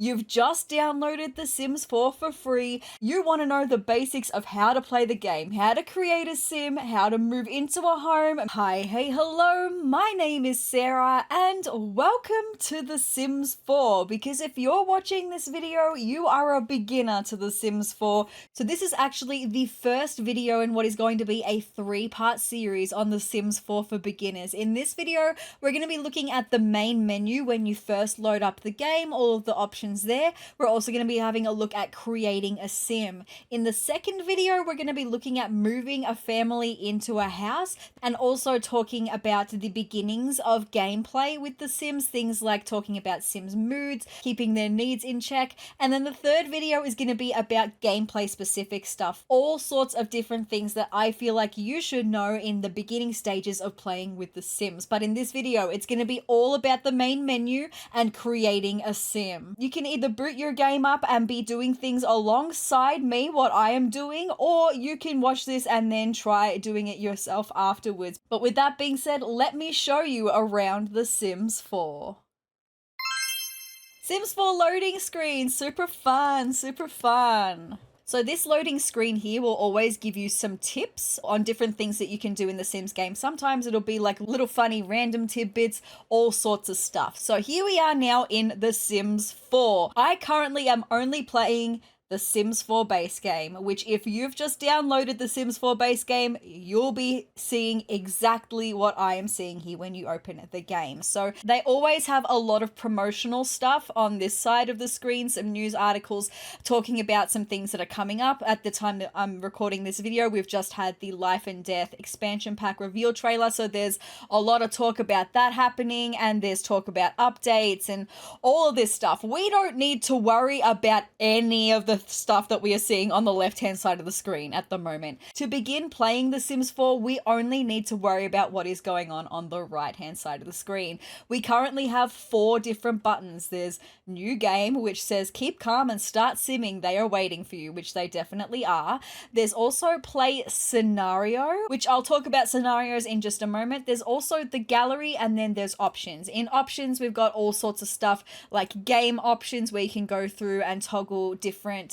You've just downloaded The Sims 4 for free. You want to know the basics of how to play the game, how to create a sim, how to move into a home. Hi, hey, hello, my name is Sarah and welcome to The Sims 4, because if you're watching this video, you are a beginner to The Sims 4. So this is actually the first video in what is going to be a 3-part series on The Sims 4 for beginners. In this video, we're going to be looking at the main menu when you first load up the game, all of the options there. We're also going to be having a look at creating a sim. In the second video, we're going to be looking at moving a family into a house and also talking about the beginnings of gameplay with the Sims, things like talking about Sims moods, keeping their needs in check. And then the third video is going to be about gameplay specific stuff, all sorts of different things that I feel like you should know in the beginning stages of playing with the Sims. But in this video, it's going to be all about the main menu and creating a sim. You can either boot your game up and be doing things alongside me, what I am doing, or you can watch this and then try doing it yourself afterwards. But with that being said, let me show you around the Sims 4. Sims 4 loading screen, super fun, super fun. So this loading screen here will always give you some tips on different things that you can do in the Sims game. Sometimes it'll be like little funny random tidbits, all sorts of stuff. So here we are now in the Sims 4. I currently am only playing the Sims 4 base game, which if you've just downloaded the Sims 4 base game, you'll be seeing exactly what I am seeing here when you open the game. So they always have a lot of promotional stuff on this side of the screen, some news articles talking about some things that are coming up. At the time that I'm recording this video, we've just had the Life and Death expansion pack reveal trailer, so there's a lot of talk about that happening, and there's talk about updates and all of this stuff. We don't need to worry about any of the stuff that we are seeing on the left hand side of the screen at the moment. To begin playing The Sims 4, we only need to worry about what is going on the right hand side of the screen. We currently have 4 different buttons. There's new game, which says keep calm and start simming, they are waiting for you, which they definitely are. There's also play scenario, which I'll talk about scenarios in just a moment. There's also the gallery, and then there's options. In options, we've got all sorts of stuff like game options, where you can go through and toggle different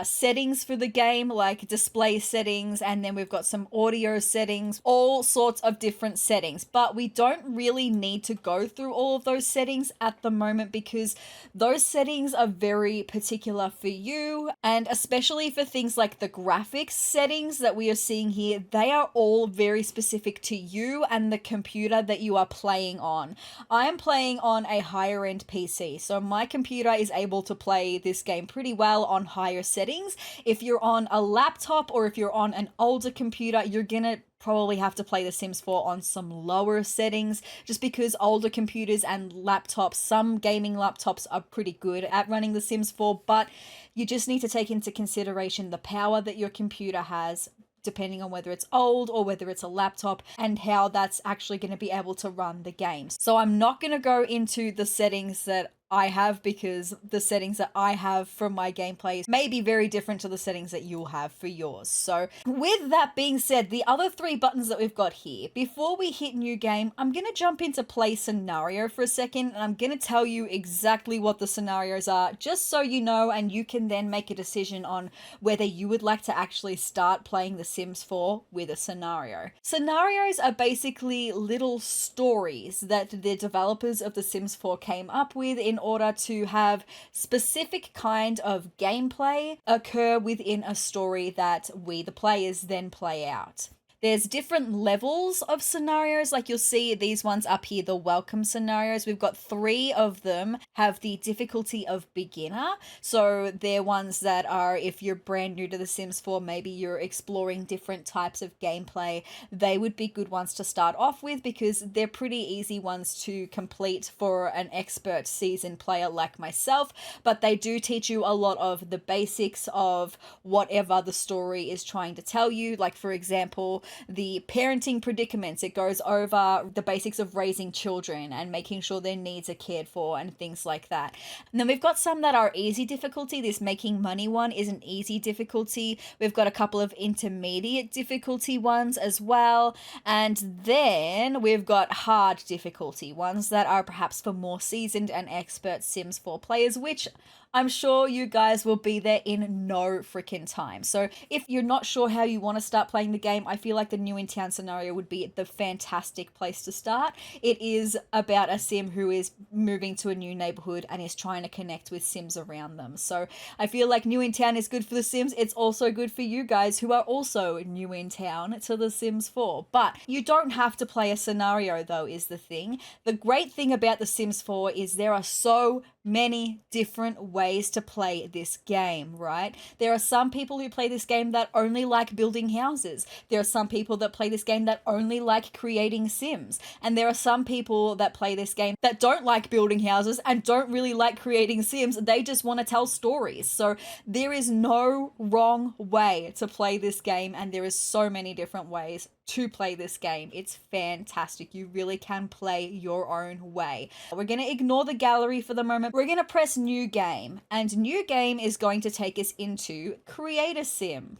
settings for the game, like display settings, and then we've got some audio settings, all sorts of different settings. But we don't really need to go through all of those settings at the moment, because those settings are very particular for you, and especially for things like the graphics settings that we are seeing here, they are all very specific to you and the computer that you are playing on. I am playing on a higher end PC, so my computer is able to play this game pretty well on higher settings. If you're on a laptop or if you're on an older computer, you're gonna probably have to play The Sims 4 on some lower settings, just because older computers and laptops, some gaming laptops are pretty good at running The Sims 4, but you just need to take into consideration the power that your computer has, depending on whether it's old or whether it's a laptop, and how that's actually going to be able to run the game. So I'm not going to go into the settings that I have, because the settings that I have from my gameplays may be very different to the settings that you'll have for yours. So with that being said, the other 3 buttons that we've got here, before we hit new game, I'm going to jump into play scenario for a second, and I'm going to tell you exactly what the scenarios are, just so you know, and you can then make a decision on whether you would like to actually start playing The Sims 4 with a scenario. Scenarios are basically little stories that the developers of The Sims 4 came up with in order to have specific kind of gameplay occur within a story that we, the players, then play out. There's different levels of scenarios, like you'll see these ones up here, the welcome scenarios. We've got 3 of them have the difficulty of beginner. So they're ones that are, if you're brand new to The Sims 4, maybe you're exploring different types of gameplay, they would be good ones to start off with, because they're pretty easy ones to complete for an expert seasoned player like myself. But they do teach you a lot of the basics of whatever the story is trying to tell you. Like, for example, the parenting predicaments. It goes over the basics of raising children and making sure their needs are cared for and things like that. And then we've got some that are easy difficulty. This making money one is an easy difficulty. We've got a couple of intermediate difficulty ones as well. And then we've got hard difficulty ones that are perhaps for more seasoned and expert Sims 4 players, which I'm sure you guys will be there in no freaking time. So if you're not sure how you want to start playing the game, I feel like the New in Town scenario would be the fantastic place to start. It is about a sim who is moving to a new neighborhood and is trying to connect with sims around them. So I feel like New in Town is good for the sims. It's also good for you guys who are also new in town to the Sims 4. But you don't have to play a scenario though, is the thing. The great thing about the Sims 4 is there are so many different ways to play this game, right? There are some people who play this game that only like building houses. There are some people that play this game that only like creating sims. And there are some people that play this game that don't like building houses and don't really like creating sims. They just want to tell stories. So there is no wrong way to play this game, and there is so many different ways to play this game. It's fantastic. You really can play your own way. We're going to ignore the gallery for the moment. We're going to press new game, and new game is going to take us into create a sim.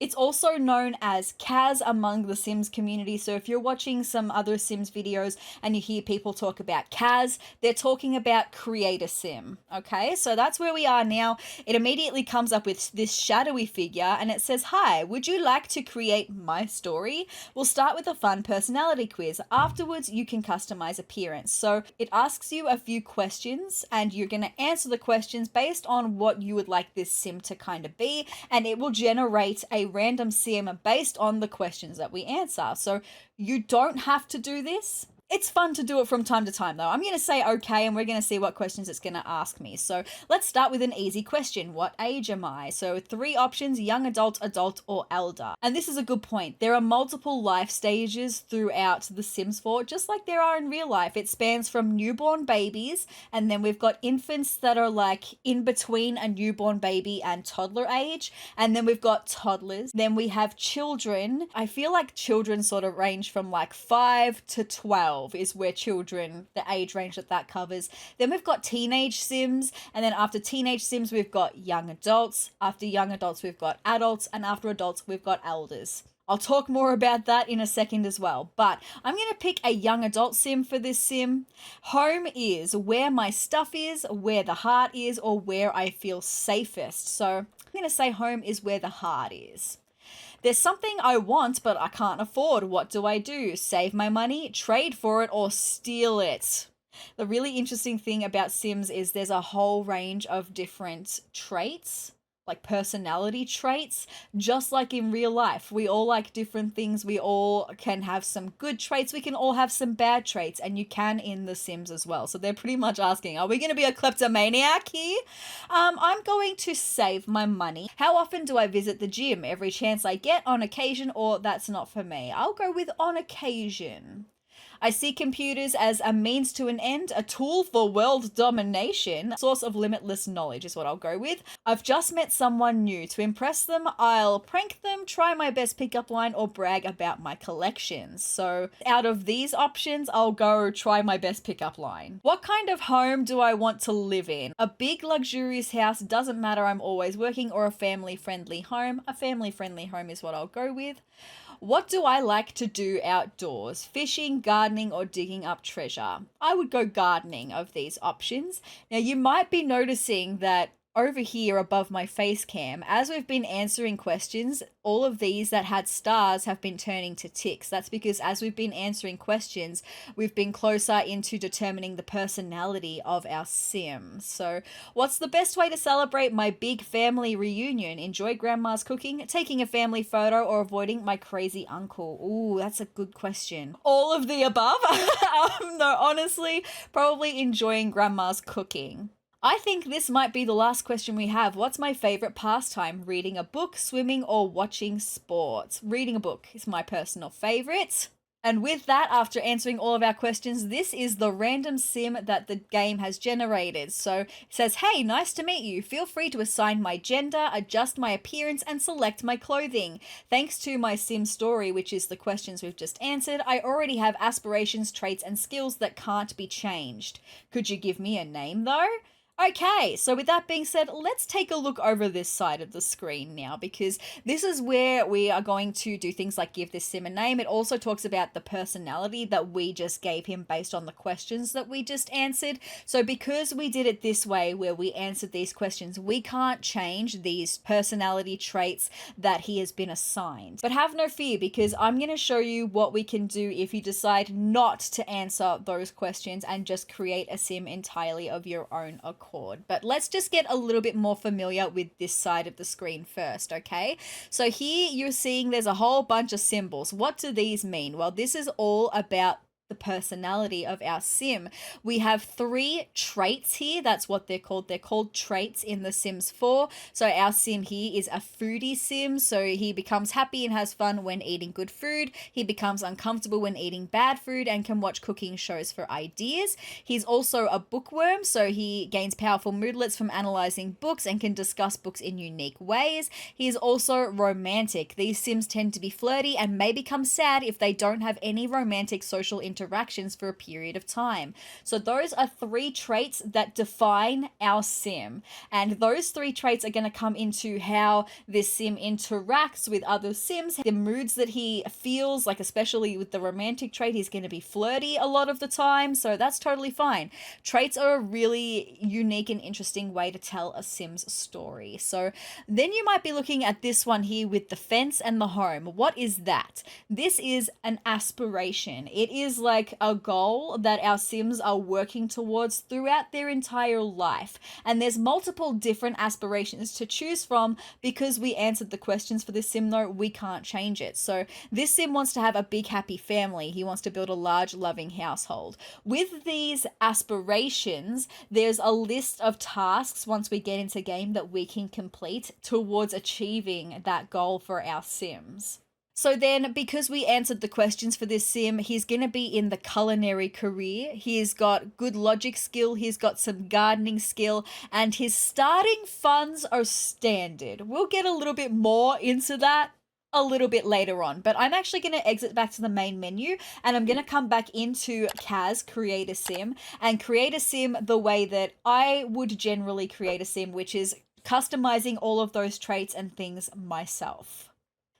It's also known as CAS among the Sims community. So if you're watching some other Sims videos and you hear people talk about CAS, they're talking about create a sim. Okay, so that's where we are now. It immediately comes up with this shadowy figure and it says, "Hi, would you like to create my story?" We'll start with a fun personality quiz. Afterwards, you can customize appearance. So it asks you a few questions and you're going to answer the questions based on what you would like this sim to kind of be, and it will generate a random sim based on the questions that we answer. So you don't have to do this. It's fun to do it from time to time though. I'm going to say okay, and we're going to see what questions it's going to ask me. So let's start with an easy question. What age am I? So 3 options: young adult, adult, or elder. And this is a good point. There are multiple life stages throughout The Sims 4, just like there are in real life. It spans from newborn babies, and then we've got infants that are like in between a newborn baby and toddler age, and then we've got toddlers. Then we have children. I feel like children sort of range from like 5 to 12 is where children, the age range that covers. Then we've got teenage sims, and then after teenage sims we've got young adults. After young adults we've got adults, and after adults we've got elders. I'll talk more about that in a second as well, but I'm going to pick a young adult sim for this sim. Home is where my stuff is, where the heart is, or where I feel safest. So I'm going to say home is where the heart is. There's something I want, but I can't afford. What do I do? Save my money, trade for it, or steal it? The really interesting thing about Sims is there's a whole range of different traits, like personality traits, just like in real life. We all like different things. We all can have some good traits. We can all have some bad traits, and you can in The Sims as well. So they're pretty much asking, are we going to be a kleptomaniac here? I'm going to save my money. How often do I visit the gym? Every chance I get, on occasion, or that's not for me. I'll go with on occasion. I see computers as a means to an end, a tool for world domination. Source of limitless knowledge is what I'll go with. I've just met someone new. To impress them, I'll prank them, try my best pickup line, or brag about my collections. So out of these options, I'll go try my best pickup line. What kind of home do I want to live in? A big luxurious house, doesn't matter, I'm always working, or a family-friendly home. A family-friendly home is what I'll go with. What do I like to do outdoors? Fishing, gardening, or digging up treasure? I would go gardening of these options. Now, you might be noticing that over here above my face cam, as we've been answering questions, all of these that had stars have been turning to ticks. That's because as we've been answering questions, we've been closer into determining the personality of our sim. So what's the best way to celebrate my big family reunion? Enjoy grandma's cooking, taking a family photo, or avoiding my crazy uncle? Ooh, that's a good question. All of the above? No, honestly, probably enjoying grandma's cooking. I think this might be the last question we have. What's my favorite pastime? Reading a book, swimming, or watching sports? Reading a book is my personal favorite. And with that, after answering all of our questions, this is the random sim that the game has generated. So it says, "Hey, nice to meet you. Feel free to assign my gender, adjust my appearance, and select my clothing. Thanks to my sim story," which is the questions we've just answered, "I already have aspirations, traits, and skills that can't be changed. Could you give me a name though?" Okay, so with that being said, let's take a look over this side of the screen now, because this is where we are going to do things like give this sim a name. It also talks about the personality that we just gave him based on the questions that we just answered. So because we did it this way, where we answered these questions, we can't change these personality traits that he has been assigned. But have no fear, because I'm going to show you what we can do if you decide not to answer those questions and just create a sim entirely of your own accord. But let's just get a little bit more familiar with this side of the screen first, okay? So here you're seeing there's a whole bunch of symbols. What do these mean? Well, this is all about the personality of our sim. We have 3 traits here. That's what they're called. They're called traits in The Sims 4. So our sim here is a foodie sim. So he becomes happy and has fun when eating good food. He becomes uncomfortable when eating bad food and can watch cooking shows for ideas. He's also a bookworm. So he gains powerful moodlets from analyzing books and can discuss books in unique ways. He is also romantic. These sims tend to be flirty and may become sad if they don't have any romantic social interactions for a period of time. So those are 3 traits that define our sim. And those 3 traits are going to come into how this sim interacts with other sims, the moods that he feels, like especially with the romantic trait, he's going to be flirty a lot of the time. So that's totally fine. Traits are a really unique and interesting way to tell a sim's story. So then you might be looking at this one here with the fence and the home. What is that? This is an aspiration. It is like a goal that our sims are working towards throughout their entire life. And there's multiple different aspirations to choose from. Because we answered the questions for this sim though, we can't change it. So this sim wants to have a big happy family. He wants to build a large loving household. With these aspirations, there's a list of tasks once we get into game that we can complete towards achieving that goal for our sims. So then, because we answered the questions for this sim, he's going to be in the culinary career. He's got good logic skill, he's got some gardening skill, and his starting funds are standard. We'll get a little bit more into that a little bit later on, but I'm actually going to exit back to the main menu and I'm going to come back into CAS, create a sim, and create a sim the way that I would generally create a sim, which is customizing all of those traits and things myself.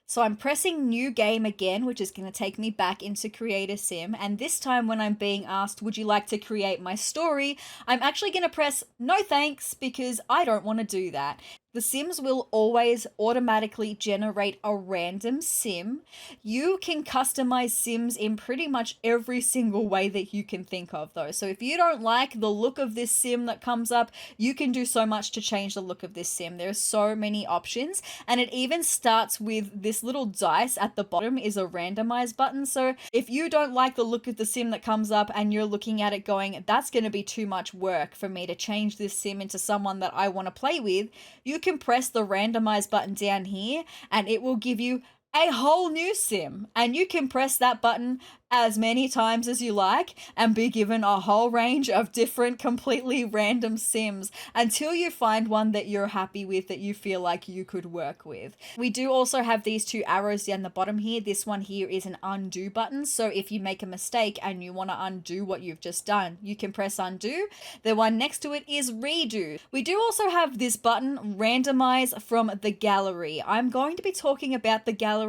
So I'm pressing new game again, which is going to take me back into create a sim. And this time when I'm being asked, would you like to create my story? I'm actually going to press no thanks, because I don't want to do that. The sims will always automatically generate a random sim. You can customize sims in pretty much every single way that you can think of though. So if you don't like the look of this sim that comes up, you can do so much to change the look of this sim. There are so many options, and it even starts with this little dice at the bottom is a randomize button. So if you don't like the look of the sim that comes up and you're looking at it going, that's going to be too much work for me to change this sim into someone that I want to play with, you can press the randomize button down here and it will give you a whole new sim, and you can press that button as many times as you like and be given a whole range of different completely random sims until you find one that you're happy with, that you feel like you could work with. We do also have these 2 arrows down the bottom here. This one here is an undo button, so if you make a mistake and you want to undo what you've just done, you can press undo. The one next to it is redo. We do also have this button, randomize from the gallery. I'm going to be talking about the gallery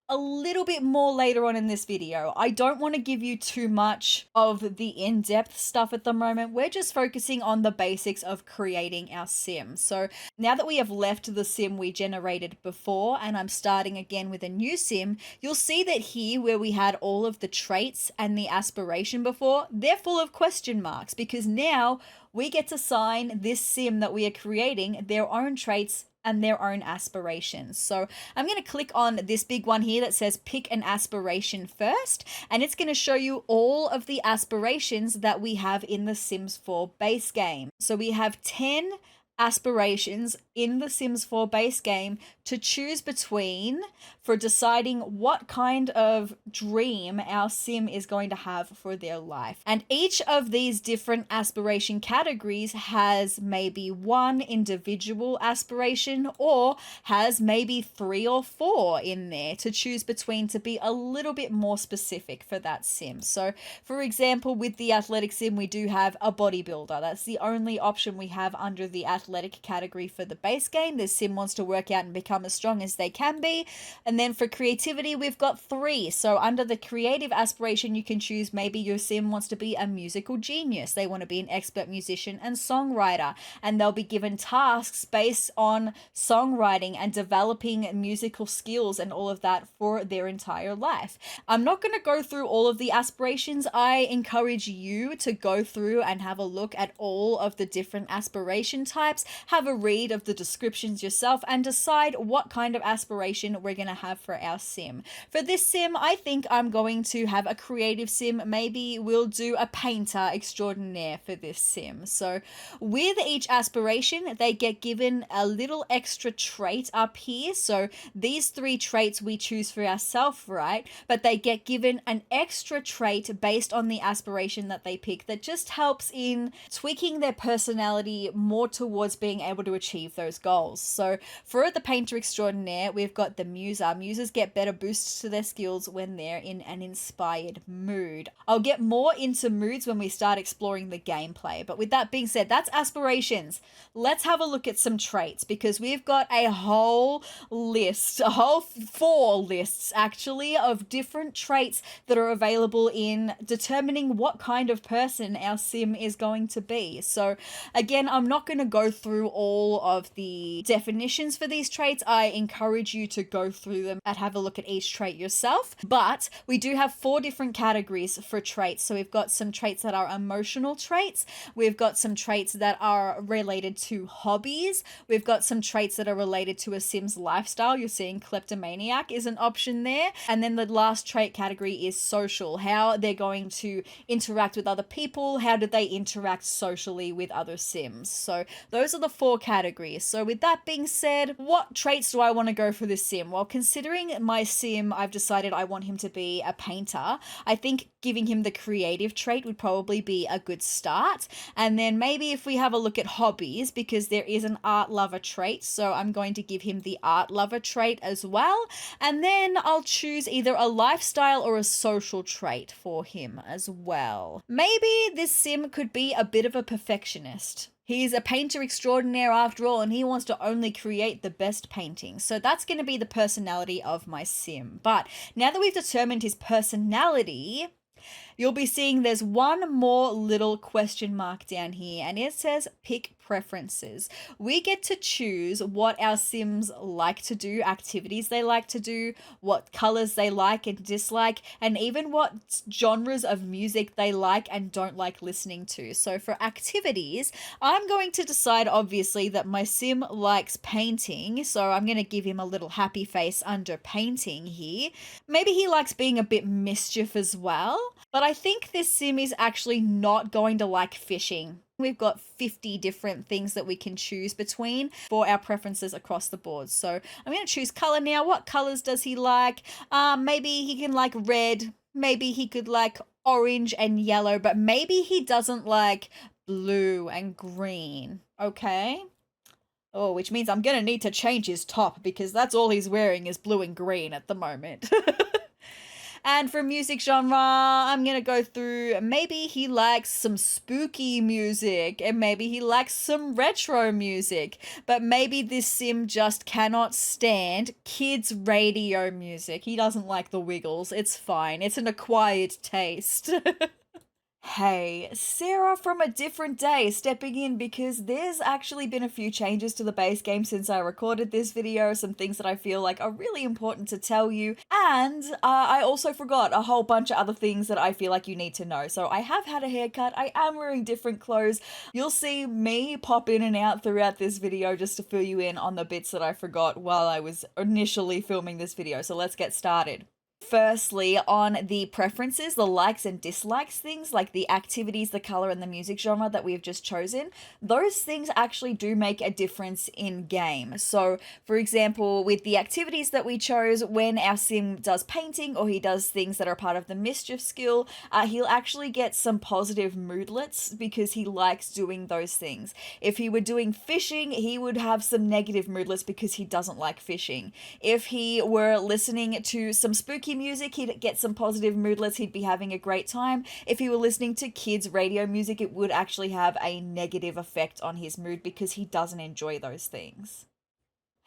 a little bit more later on in this video. I don't want to give you too much of the in-depth stuff at the moment. We're just focusing on the basics of creating our sim. So now that we have left the sim we generated before and I'm starting again with a new sim, you'll see that here where we had all of the traits and the aspiration before, they're full of question marks, because now we get to assign this sim that we are creating their own traits and their own aspirations. So I'm going to click on this big one here that says pick an aspiration first, and it's going to show you all of the aspirations that we have in the Sims 4 base game. So we have 10 aspirations in the Sims 4 base game to choose between for deciding what kind of dream our sim is going to have for their life. And each of these different aspiration categories has maybe one individual aspiration or has maybe 3 or 4 in there to choose between to be a little bit more specific for that sim. So for example, with the athletic sim, we do have a bodybuilder. That's the only option we have under the athletic category for the base game. This sim wants to work out and become as strong as they can be. And then for creativity, we've got 3. So under the creative aspiration, you can choose maybe your sim wants to be a musical genius. They want to be an expert musician and songwriter, and they'll be given tasks based on songwriting and developing musical skills and all of that for their entire life. I'm not going to go through all of the aspirations. I encourage you to go through and have a look at all of the different aspiration types, have a read of the descriptions yourself, and decide what kind of aspiration we're going to have for our sim. For this sim, I think I'm going to have a creative sim. Maybe we'll do a painter extraordinaire for this sim. So with each aspiration, they get given a little extra trait up here. So these 3 traits we choose for ourselves, right? But they get given an extra trait based on the aspiration that they pick that just helps in tweaking their personality more towards being able to achieve those goals. So for the painter extraordinaire, we've got the muser. Musers get better boosts to their skills when they're in an inspired mood. I'll get more into moods when we start exploring the gameplay. But with that being said, that's aspirations. Let's have a look at some traits, because we've got a whole list, a whole 4 lists actually, of different traits that are available in determining what kind of person our sim is going to be. So again, I'm not going to go through all of the definitions for these traits. I encourage you to go through them and have a look at each trait yourself. But we do have 4 different categories for traits. So we've got some traits that are emotional traits. We've got some traits that are related to hobbies. We've got some traits that are related to a sim's lifestyle. You're seeing kleptomaniac is an option there. And then the last trait category is social, how they're going to interact with other people. How do they interact socially with other sims? So those are the 4 categories. So with that being said, what traits do I want to go for this sim? Well, considering my sim, I've decided I want him to be a painter. I think giving him the creative trait would probably be a good start. And then maybe if we have a look at hobbies, because there is an art lover trait, so I'm going to give him the art lover trait as well. And then I'll choose either a lifestyle or a social trait for him as well. Maybe this sim could be a bit of a perfectionist. He's a painter extraordinaire after all, and he wants to only create the best paintings. So that's going to be the personality of my sim. But now that we've determined his personality, you'll be seeing there's one more little question mark down here, and it says pick preferences. We get to choose what our sims like to do, activities they like to do, what colors they like and dislike, and even what genres of music they like and don't like listening to. So for activities, I'm going to decide obviously that my sim likes painting, so I'm going to give him a little happy face under painting here. Maybe he likes being a bit mischief as well, but I think this sim is actually not going to like fishing. We've got 50 different things that we can choose between for our preferences across the board. So I'm going to choose color now. What colors does he like? Maybe he can like red. Maybe he could like orange and yellow, but maybe he doesn't like blue and green. Okay. Oh, which means I'm going to need to change his top, because that's all he's wearing is blue and green at the moment. And for music genre, I'm going to go through, maybe he likes some spooky music, and maybe he likes some retro music, but maybe this sim just cannot stand kids' radio music. He doesn't like the Wiggles. It's fine. It's an acquired taste. Hey, Sarah from a different day stepping in, because there's actually been a few changes to the base game since I recorded this video, some things that I feel like are really important to tell you, and I also forgot a whole bunch of other things that I feel like you need to know. So I have had a haircut, I am wearing different clothes, you'll see me pop in and out throughout this video just to fill you in on the bits that I forgot while I was initially filming this video, so let's get started. Firstly, on the preferences, the likes and dislikes things, like the activities, the color, and the music genre that we've just chosen, those things actually do make a difference in game. So, for example, with the activities that we chose, when our sim does painting or he does things that are part of the mischief skill, he'll actually get some positive moodlets because he likes doing those things. If he were doing fishing, he would have some negative moodlets because he doesn't like fishing. If he were listening to some spooky music, he'd get some positive moodlets. He'd be having a great time. If he were listening to kids' radio music, it would actually have a negative effect on his mood because he doesn't enjoy those things.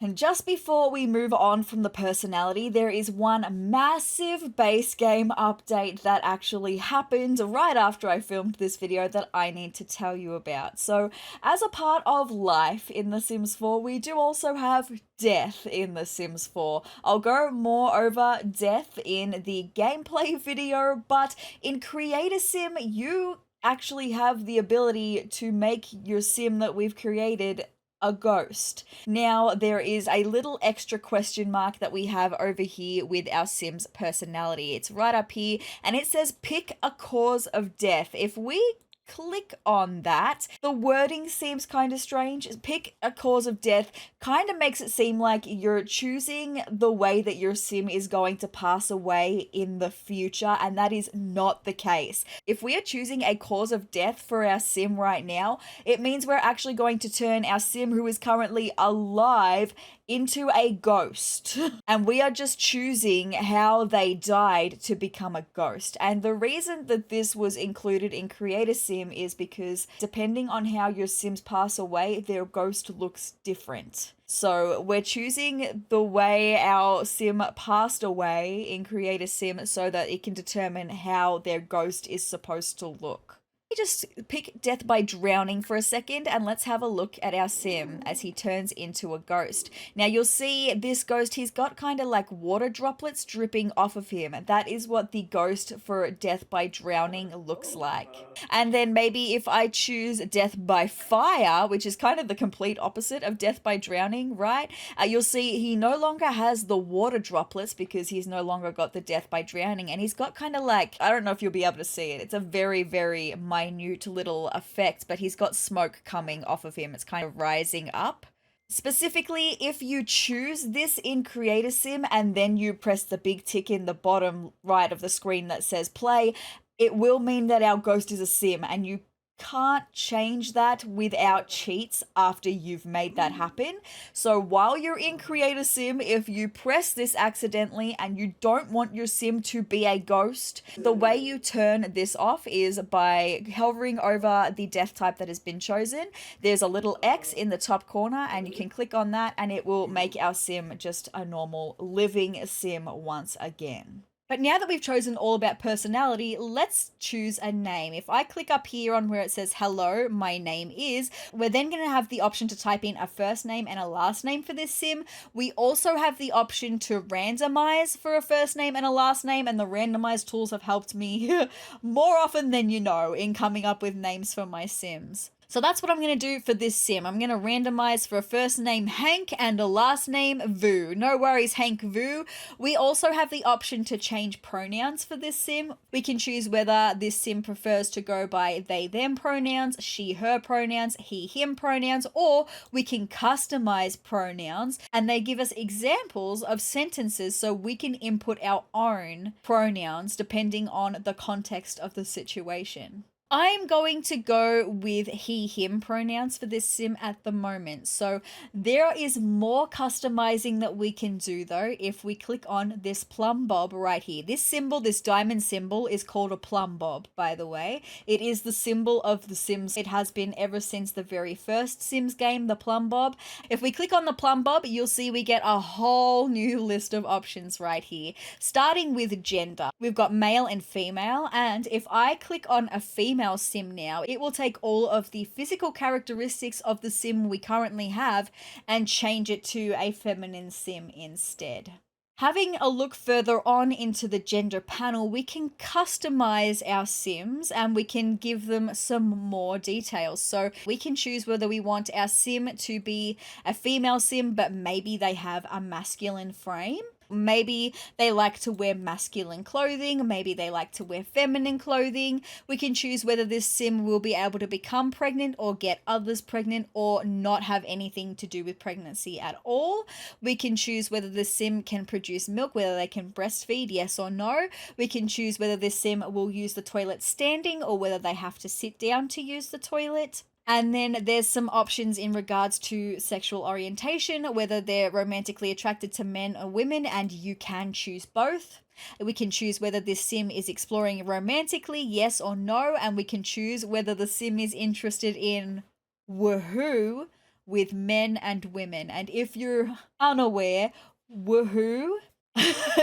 And just before we move on from the personality, there is one massive base game update that actually happened right after I filmed this video that I need to tell you about. So, as a part of life in The Sims 4, we do also have death in The Sims 4. I'll go more over death in the gameplay video, but in Create a Sim, you actually have the ability to make your sim that we've created a ghost. Now, there is a little extra question mark that we have over here with our sim's personality. It's right up here, and it says pick a cause of death. If we click on that, the wording seems kind of strange. Pick a cause of death kind of makes it seem like you're choosing the way that your sim is going to pass away in the future, and that is not the case. If we are choosing a cause of death for our sim right now, it means we're actually going to turn our sim who is currently alive into a ghost. And we are just choosing how they died to become a ghost. And the reason that this was included in Create a Sim is because depending on how your sims pass away, their ghost looks different. So we're choosing the way our sim passed away in Create a Sim so that it can determine how their ghost is supposed to look. Just pick death by drowning for a second and let's have a look at our sim as he turns into a ghost. Now you'll see this ghost, he's got kind of like water droplets dripping off of him. That is what the ghost for death by drowning looks like. And then maybe if I choose death by fire, which is kind of the complete opposite of death by drowning, right? You'll see he no longer has the water droplets because he's no longer got the death by drowning, and he's got kind of like, I don't know if you'll be able to see it. It's a very, very minute little effect, but he's got smoke coming off of him. It's kind of rising up. Specifically, if you choose this in Create a Sim and then you press the big tick in the bottom right of the screen that says play, it will mean that our ghost is a sim, and you can't change that without cheats after you've made that happen. So while you're in Create a Sim, if you press this accidentally and you don't want your sim to be a ghost, the way you turn this off is by hovering over the death type that has been chosen. There's a little X in the top corner and you can click on that and it will make our sim just a normal living sim once again. But now that we've chosen all about personality, let's choose a name. If I click up here on where it says, hello, my name is, we're then going to have the option to type in a first name and a last name for this sim. We also have the option to randomize for a first name and a last name, and the randomize tools have helped me more often than you know in coming up with names for my sims. So that's what I'm going to do for this sim. I'm going to randomize for a first name Hank and a last name Vu. No worries, Hank Vu. We also have the option to change pronouns for this sim. We can choose whether this sim prefers to go by they, them pronouns, she, her pronouns, he, him pronouns, or we can customize pronouns, and they give us examples of sentences so we can input our own pronouns depending on the context of the situation. I'm going to go with he, him pronouns for this sim at the moment. So there is more customizing that we can do though if we click on this plumb bob right here. This symbol, this diamond symbol, is called a plumb bob, by the way. It is the symbol of the Sims. It has been ever since the very first Sims game, the plumb bob. If we click on the plumb bob, you'll see we get a whole new list of options right here. Starting with gender, we've got male and female, and if I click on a female sim now, it will take all of the physical characteristics of the sim we currently have and change it to a feminine sim instead. Having a look further on into the gender panel, we can customize our sims and we can give them some more details. So we can choose whether we want our sim to be a female sim, but maybe they have a masculine frame. Maybe they like to wear masculine clothing, maybe they like to wear feminine clothing. We can choose whether this sim will be able to become pregnant or get others pregnant or not have anything to do with pregnancy at all. We can choose whether the sim can produce milk, whether they can breastfeed, yes or no. We can choose whether this sim will use the toilet standing or whether they have to sit down to use the toilet. And then there's some options in regards to sexual orientation, whether they're romantically attracted to men or women, and you can choose both. We can choose whether this sim is exploring romantically, yes or no, and we can choose whether the sim is interested in woohoo with men and women. And if you're unaware, woohoo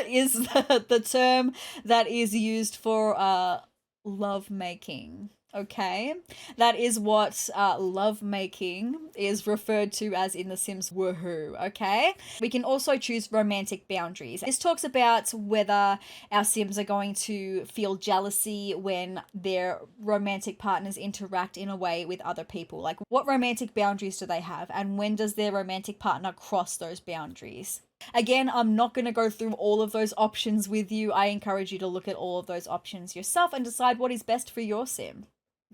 is the term that is used for love making. Okay, that is what love making is referred to as in The Sims woohoo. Okay, we can also choose romantic boundaries. This talks about whether our Sims are going to feel jealousy when their romantic partners interact in a way with other people. Like, what romantic boundaries do they have, and when does their romantic partner cross those boundaries? Again, I'm not going to go through all of those options with you. I encourage you to look at all of those options yourself and decide what is best for your sim.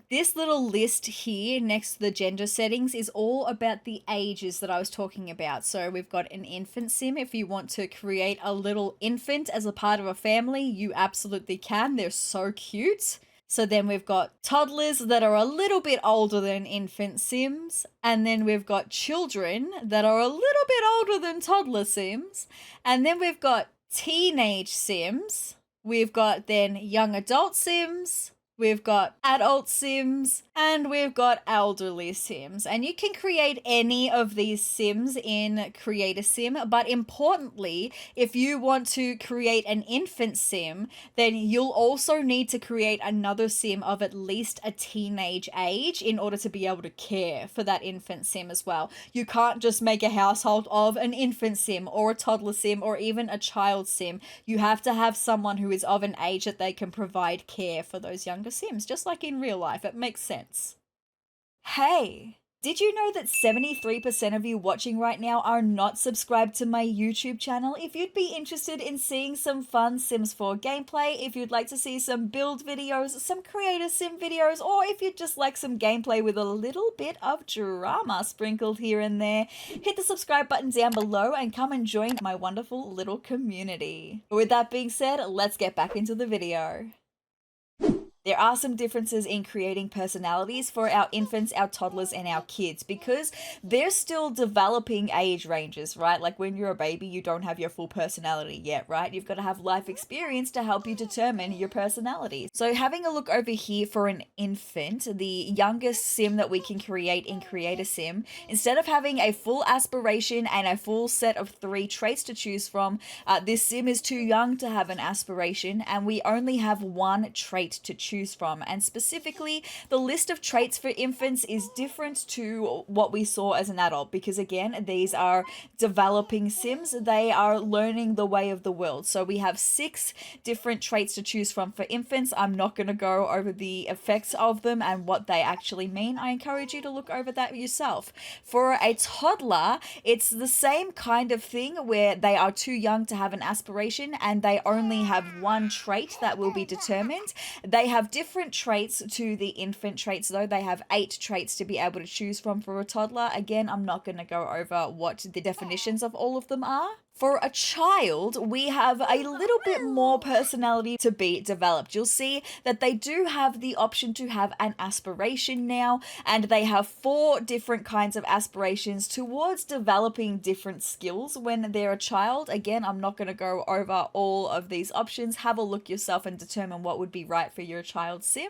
This little list here next to the gender settings is all about the ages that I was talking about. So we've got an infant sim. If you want to create a little infant as a part of a family, you absolutely can. They're so cute. So then we've got toddlers that are a little bit older than infant sims. And then we've got children that are a little bit older than toddler sims. And then we've got teenage sims. We've got then young adult sims. We've got adult sims, and we've got elderly sims. And you can create any of these sims in Create a Sim, but importantly, if you want to create an infant sim, then you'll also need to create another sim of at least a teenage age in order to be able to care for that infant sim as well. You can't just make a household of an infant sim or a toddler sim or even a child sim. You have to have someone who is of an age that they can provide care for those younger Sims, just like in real life. It makes sense. Hey, did you know that 73% of you watching right now are not subscribed to my YouTube channel? If you'd be interested in seeing some fun Sims 4 gameplay, if you'd like to see some build videos, some Create a Sim videos, or if you'd just like some gameplay with a little bit of drama sprinkled here and there, hit the subscribe button down below and come and join my wonderful little community. With that being said, let's get back into the video. There are some differences in creating personalities for our infants, our toddlers, and our kids because they're still developing age ranges, right? Like when you're a baby, you don't have your full personality yet, right? You've got to have life experience to help you determine your personality. So having a look over here for an infant, the youngest sim that we can create in Create a Sim, instead of having a full aspiration and a full set of 3 traits to choose from, this sim is too young to have an aspiration and we only have 1 trait to choose from, and specifically the list of traits for infants is different to what we saw as an adult because again these are developing sims, they are learning the way of the world. So we have 6 different traits to choose from for infants. I'm not going to go over the effects of them and what they actually mean. I encourage you to look over that yourself. For a toddler, it's the same kind of thing where they are too young to have an aspiration and they only have 1 trait that will be determined. They have different traits to the infant traits though. They have 8 traits to be able to choose from for a toddler. Again, I'm not going to go over what the definitions of all of them are. For a child, we have a little bit more personality to be developed. You'll see that they do have the option to have an aspiration now, and they have 4 different kinds of aspirations towards developing different skills when they're a child. Again, I'm not going to go over all of these options. Have a look yourself and determine what would be right for your child's sim.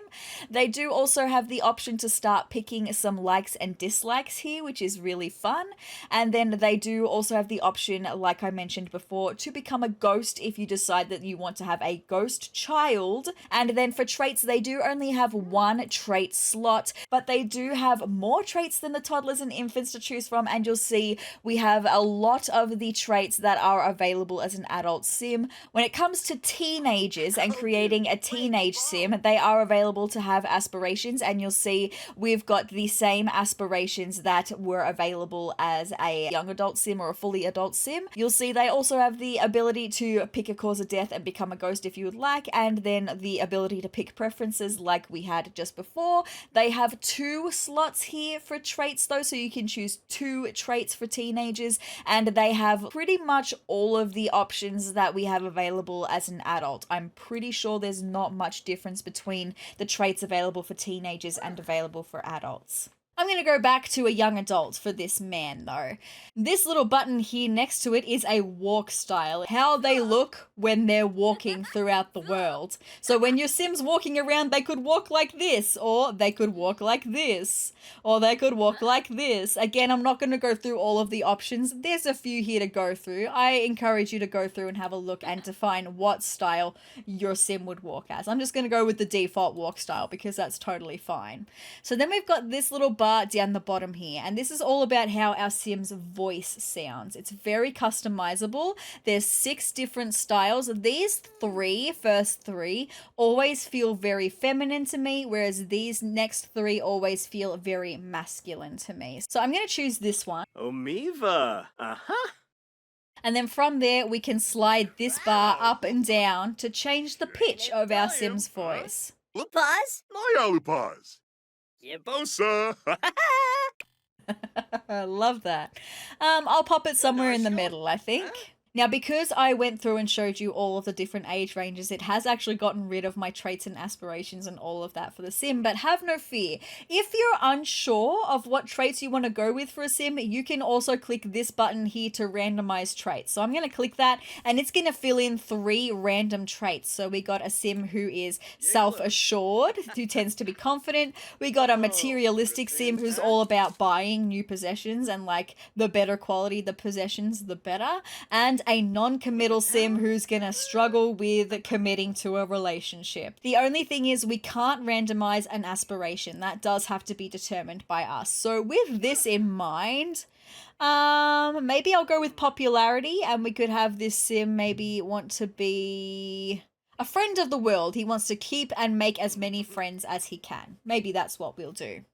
They do also have the option to start picking some likes and dislikes here, which is really fun. And then they do also have the option, like I mentioned before, to become a ghost if you decide that you want to have a ghost child. And then for traits, they do only have 1 trait slot, but they do have more traits than the toddlers and infants to choose from. And you'll see we have a lot of the traits that are available as an adult sim. When it comes to teenagers and creating a teenage sim, they they are available to have aspirations, and you'll see we've got the same aspirations that were available as a young adult sim or a fully adult sim. You'll see they also have the ability to pick a cause of death and become a ghost if you would like, and then the ability to pick preferences like we had just before. They have 2 slots here for traits though, so you can choose 2 traits for teenagers, and they have pretty much all of the options that we have available as an adult. I'm pretty sure there's not much difference between the traits available for teenagers and available for adults. I'm going to go back to a young adult for this man though. This little button here next to it is a walk style, how they look when they're walking throughout the world. So when your Sim's walking around, they could walk like this, or they could walk like this, or they could walk like this. Again, I'm not going to go through all of the options. There's a few here to go through. I encourage you to go through and have a look and define what style your Sim would walk as. I'm just going to go with the default walk style because that's totally fine. So then we've got this little bar down the bottom here, and this is all about how our Sim's voice sounds. It's very customizable. There's 6 different styles. These first three always feel very feminine to me, whereas these next 3 always feel very masculine to me. So I'm going to choose this one. Omiva. And then from there, we can slide this bar up and down to change the pitch of our Sim's voice. Lupaz? Maya Lupaz. Yibosa. I love that. I'll pop it somewhere in the middle, I think. Now, because I went through and showed you all of the different age ranges, it has actually gotten rid of my traits and aspirations and all of that for the Sim, but have no fear. If you're unsure of what traits you want to go with for a Sim, you can also click this button here to randomize traits. So I'm going to click that, and it's going to fill in 3 random traits. So we got a Sim who is self-assured, who tends to be confident. We got a materialistic Sim who's all about buying new possessions, and like the better quality the possessions, the better. And a non-committal Sim who's gonna struggle with committing to a relationship. The only thing is we can't randomize an aspiration. That does have to be determined by us. So with this in mind, maybe I'll go with popularity, and we could have this Sim maybe want to be a friend of the world. He wants to keep and make as many friends as he can. Maybe that's what we'll do.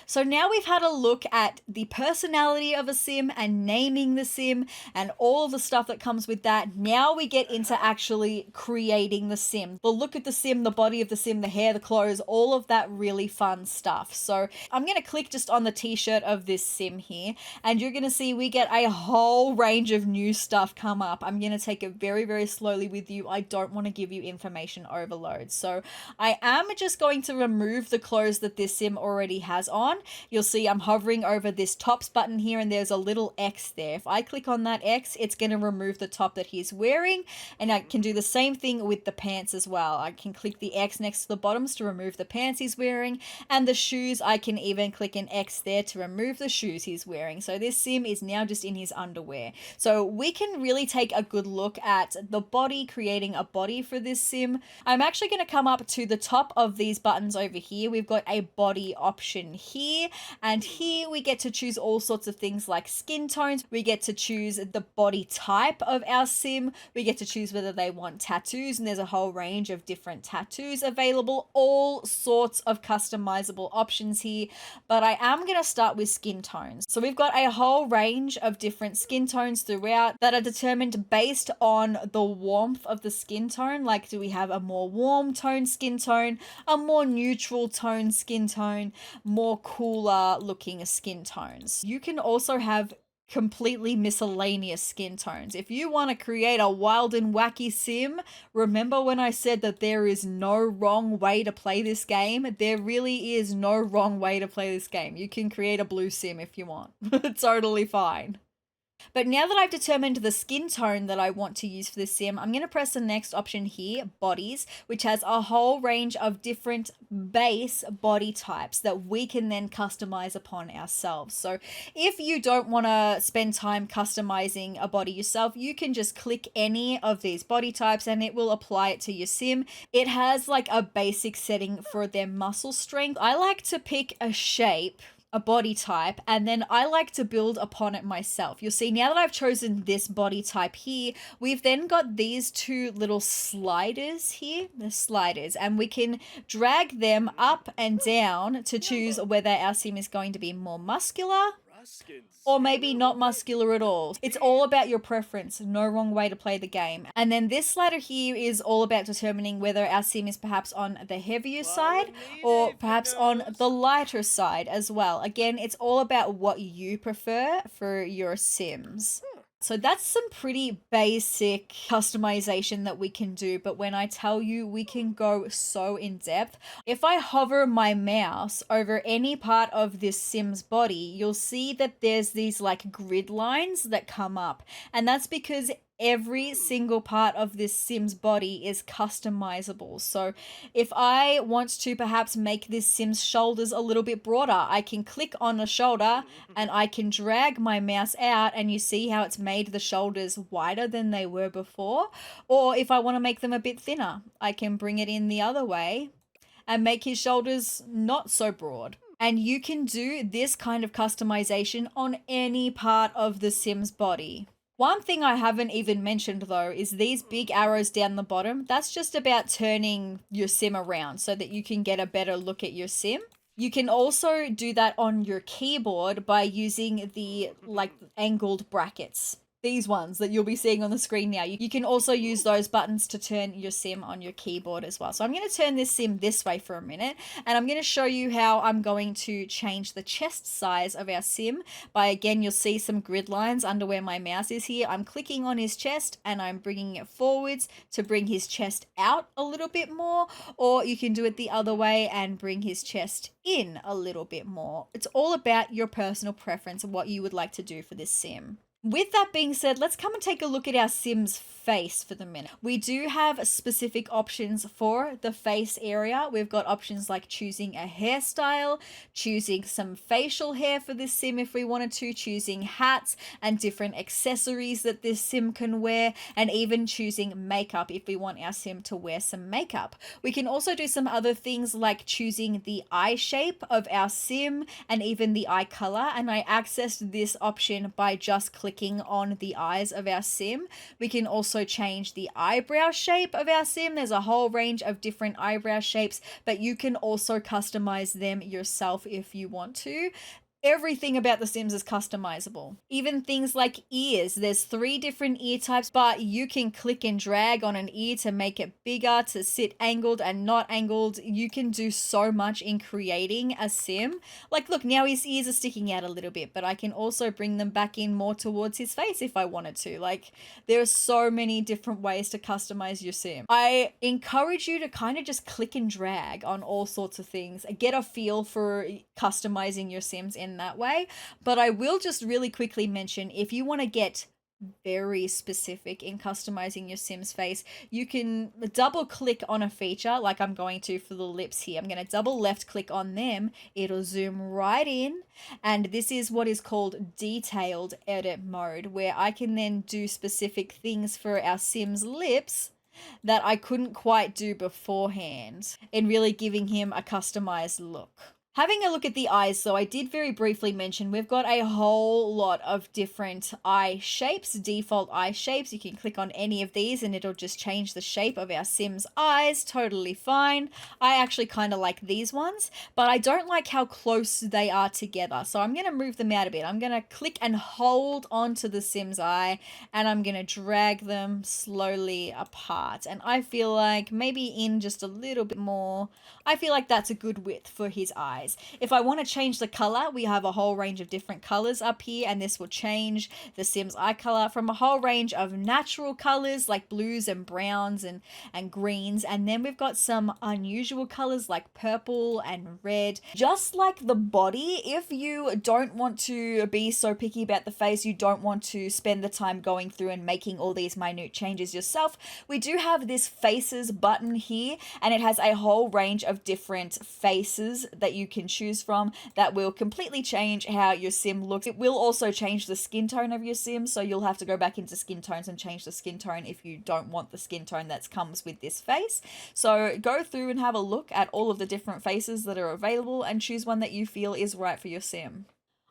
So now we've had a look at the personality of a Sim and naming the Sim and all of the stuff that comes with that. Now we get into actually creating the Sim. The look of the Sim, the body of the Sim, the hair, the clothes, all of that really fun stuff. So I'm going to click just on the t-shirt of this Sim here, and you're going to see we get a whole range of new stuff come up. I'm going to take it very, very slowly with you. I don't want to give you information overload. So I am just going to remove the clothes that this Sim already has on. You'll see I'm hovering over this tops button here, and there's a little X there. If I click on that X, it's going to remove the top that he's wearing, and I can do the same thing with the pants as well. I can click the X next to the bottoms to remove the pants he's wearing, and the shoes, I can even click an X there to remove the shoes he's wearing. So this Sim is now just in his underwear. So we can really take a good look at the body, creating a body for this Sim. I'm actually going to come up to the top of these buttons over here. We've got a body option here. And here we get to choose all sorts of things like skin tones. We get to choose the body type of our Sim. We get to choose whether they want tattoos, and there's a whole range of different tattoos available. All sorts of customizable options here, but I am going to start with skin tones. So we've got a whole range of different skin tones throughout that are determined based on the warmth of the skin tone. Like, do we have a more warm tone skin tone, a more neutral tone skin tone, more cooler looking skin tones. You can also have completely miscellaneous skin tones. If you want to create a wild and wacky Sim, remember when I said that there is no wrong way to play this game? There really is no wrong way to play this game. You can create a blue Sim if you want. Totally fine. But now that I've determined the skin tone that I want to use for this Sim, I'm going to press the next option here, bodies, which has a whole range of different base body types that we can then customize upon ourselves. So if you don't want to spend time customizing a body yourself, you can just click any of these body types and it will apply it to your Sim. It has like a basic setting for their muscle strength. I like to pick a shape a body type, and then I like to build upon it myself. You'll see now that I've chosen this body type here, we've then got these two little sliders here, the sliders, and we can drag them up and down to choose whether our sim is going to be more muscular or maybe not muscular at all. It's all about your preference. No wrong way to play the game. And then this slider here is all about determining whether our sim is perhaps on the heavier side or perhaps on the lighter side as well. Again, it's all about what you prefer for your sims. So that's some pretty basic customization that we can do, but when I tell you we can go so in depth, if I hover my mouse over any part of this sim's body, you'll see that there's these like grid lines that come up, and that's because every single part of this sim's body is customizable. So if I want to perhaps make this sim's shoulders a little bit broader, I can click on a shoulder and I can drag my mouse out, and you see how it's made the shoulders wider than they were before. Or if I want to make them a bit thinner, I can bring it in the other way and make his shoulders not so broad. And you can do this kind of customization on any part of the sim's body. One thing I haven't even mentioned though is these big arrows down the bottom. That's just about turning your sim around so that you can get a better look at your sim. You can also do that on your keyboard by using the like angled brackets. These ones that you'll be seeing on the screen now. You can also use those buttons to turn your sim on your keyboard as well. So I'm going to turn this sim this way for a minute, and I'm going to show you how I'm going to change the chest size of our sim by, again, you'll see some grid lines under where my mouse is here. I'm clicking on his chest and I'm bringing it forwards to bring his chest out a little bit more, or you can do it the other way and bring his chest in a little bit more. It's all about your personal preference and what you would like to do for this sim. With that being said, let's come and take a look at our sim's face for the minute. We do have specific options for the face area. We've got options like choosing a hairstyle, choosing some facial hair for this sim if we wanted to, choosing hats and different accessories that this sim can wear, and even choosing makeup if we want our sim to wear some makeup. We can also do some other things like choosing the eye shape of our sim and even the eye color, and I accessed this option by just clicking on the eyes of our sim. We can also change the eyebrow shape of our sim. There's a whole range of different eyebrow shapes, but you can also customize them yourself if you want to. Everything about the Sims is customizable. Even things like ears. There's 3 different ear types, but you can click and drag on an ear to make it bigger, to sit angled and not angled. You can do so much in creating a Sim. Like, look, now his ears are sticking out a little bit, but I can also bring them back in more towards his face if I wanted to. Like, there are so many different ways to customize your Sim. I encourage you to kind of just click and drag on all sorts of things. Get a feel for customizing your Sims in that way. But I will just really quickly mention, if you want to get very specific in customizing your Sim's face, you can double click on a feature like I'm going to for the lips here. I'm going to double left click on them. It'll zoom right in, and this is what is called detailed edit mode, where I can then do specific things for our Sim's lips that I couldn't quite do beforehand, in really giving him a customized look. Having a look at the eyes, though, I did very briefly mention we've got a whole lot of different eye shapes, default eye shapes. You can click on any of these and it'll just change the shape of our Sim's eyes. Totally fine. I actually kind of like these ones, but I don't like how close they are together. So I'm going to move them out a bit. I'm going to click and hold onto the Sim's eye, and I'm going to drag them slowly apart. And I feel like maybe in just a little bit more, I feel like that's a good width for his eyes. If I want to change the color, we have a whole range of different colors up here, and this will change the Sim's eye color from a whole range of natural colors like blues and browns and greens, and then we've got some unusual colors like purple and red. Just like the body, if you don't want to be so picky about the face, you don't want to spend the time going through and making all these minute changes yourself, we do have this faces button here, and it has a whole range of different faces that you can can choose from that will completely change how your sim looks. It will also change the skin tone of your sim, so you'll have to go back into skin tones and change the skin tone if you don't want the skin tone that comes with this face. So go through and have a look at all of the different faces that are available and choose one that you feel is right for your sim.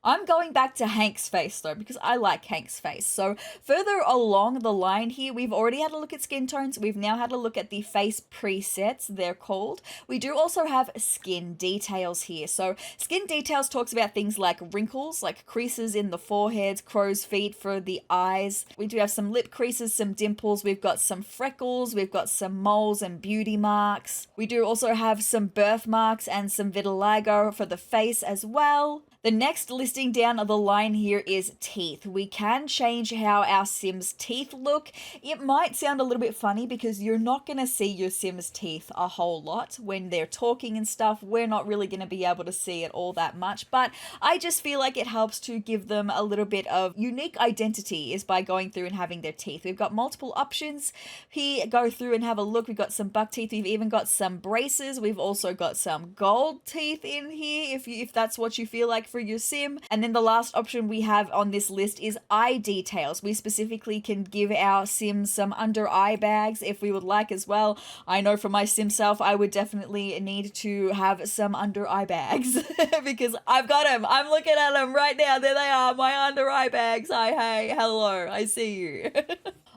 I'm going back to Hank's face though, because I like Hank's face. So further along the line here, we've already had a look at skin tones. We've now had a look at the face presets, they're called. We do also have skin details here. So skin details talks about things like wrinkles, like creases in the forehead, crow's feet for the eyes. We do have some lip creases, some dimples. We've got some freckles. We've got some moles and beauty marks. We do also have some birthmarks and some vitiligo for the face as well. The next listing down the line here is teeth. We can change how our Sim's teeth look. It might sound a little bit funny because you're not going to see your Sim's teeth a whole lot when they're talking and stuff. We're not really going to be able to see it all that much, but I just feel like it helps to give them a little bit of unique identity is by going through and having their teeth. We've got multiple options here. Go through and have a look. We've got some buck teeth. We've even got some braces. We've also got some gold teeth in here if that's what you feel like for your sim. And then the last option we have on this list is eye details. We specifically can give our sims some under eye bags if we would like as well. I know for my SIMSELF I would definitely need to have some under eye bags because I've got them. I'm looking at them right now. There they are, my under eye bags. Hi, hey, hello, I see you.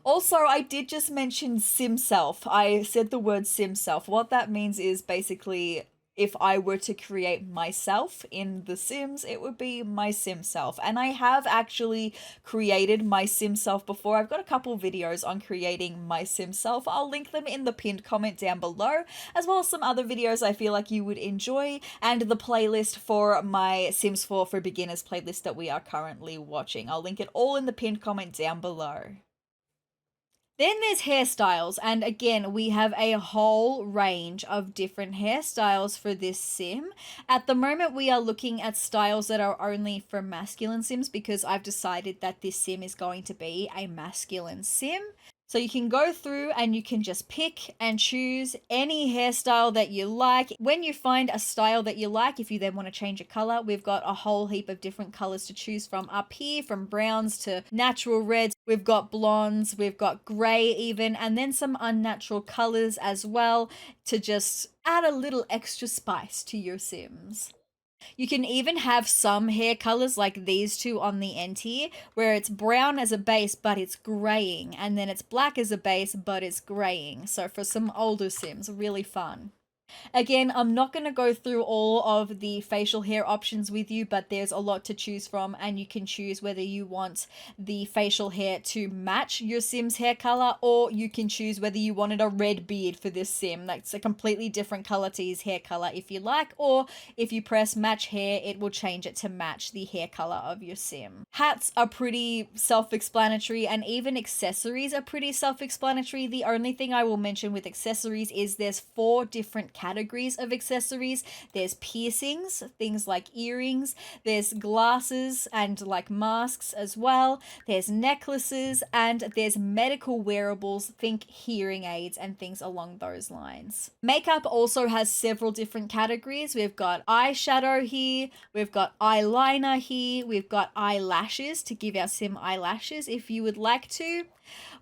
Also, I did just mention SIMSELF. I said the word SIMSELF. What that means is basically if I were to create myself in The Sims, it would be my SIMSELF. And I have actually created my SIMSELF before. I've got a couple videos on creating my SIMSELF. I'll link them in the pinned comment down below, as well as some other videos I feel like you would enjoy, and the playlist for my Sims 4 for Beginners playlist that we are currently watching. I'll link it all in the pinned comment down below. Then there's hairstyles, and again, we have a whole range of different hairstyles for this sim. At the moment, we are looking at styles that are only for masculine sims because I've decided that this sim is going to be a masculine sim. So you can go through and you can just pick and choose any hairstyle that you like. When you find a style that you like, if you then want to change a color, we've got a whole heap of different colors to choose from up here, from browns to natural reds. We've got blondes, we've got gray even, and then some unnatural colors as well to just add a little extra spice to your Sims. You can even have some hair colors like these two on the end here, where it's brown as a base, but it's graying, and then it's black as a base, but it's graying. So for some older Sims, really fun. Again, I'm not going to go through all of the facial hair options with you, but there's a lot to choose from, and you can choose whether you want the facial hair to match your Sim's hair color, or you can choose whether you wanted a red beard for this Sim. That's a completely different color to his hair color if you like, or if you press match hair, it will change it to match the hair color of your Sim. Hats are pretty self-explanatory, and even accessories are pretty self-explanatory. The only thing I will mention with accessories is there's 4 different categories of accessories. There's piercings, things like earrings, there's glasses and like masks as well, there's necklaces, and there's medical wearables, think hearing aids and things along those lines. Makeup also has several different categories. We've got eyeshadow here, we've got eyeliner here, we've got eyelashes to give our Sim eyelashes if you would like to.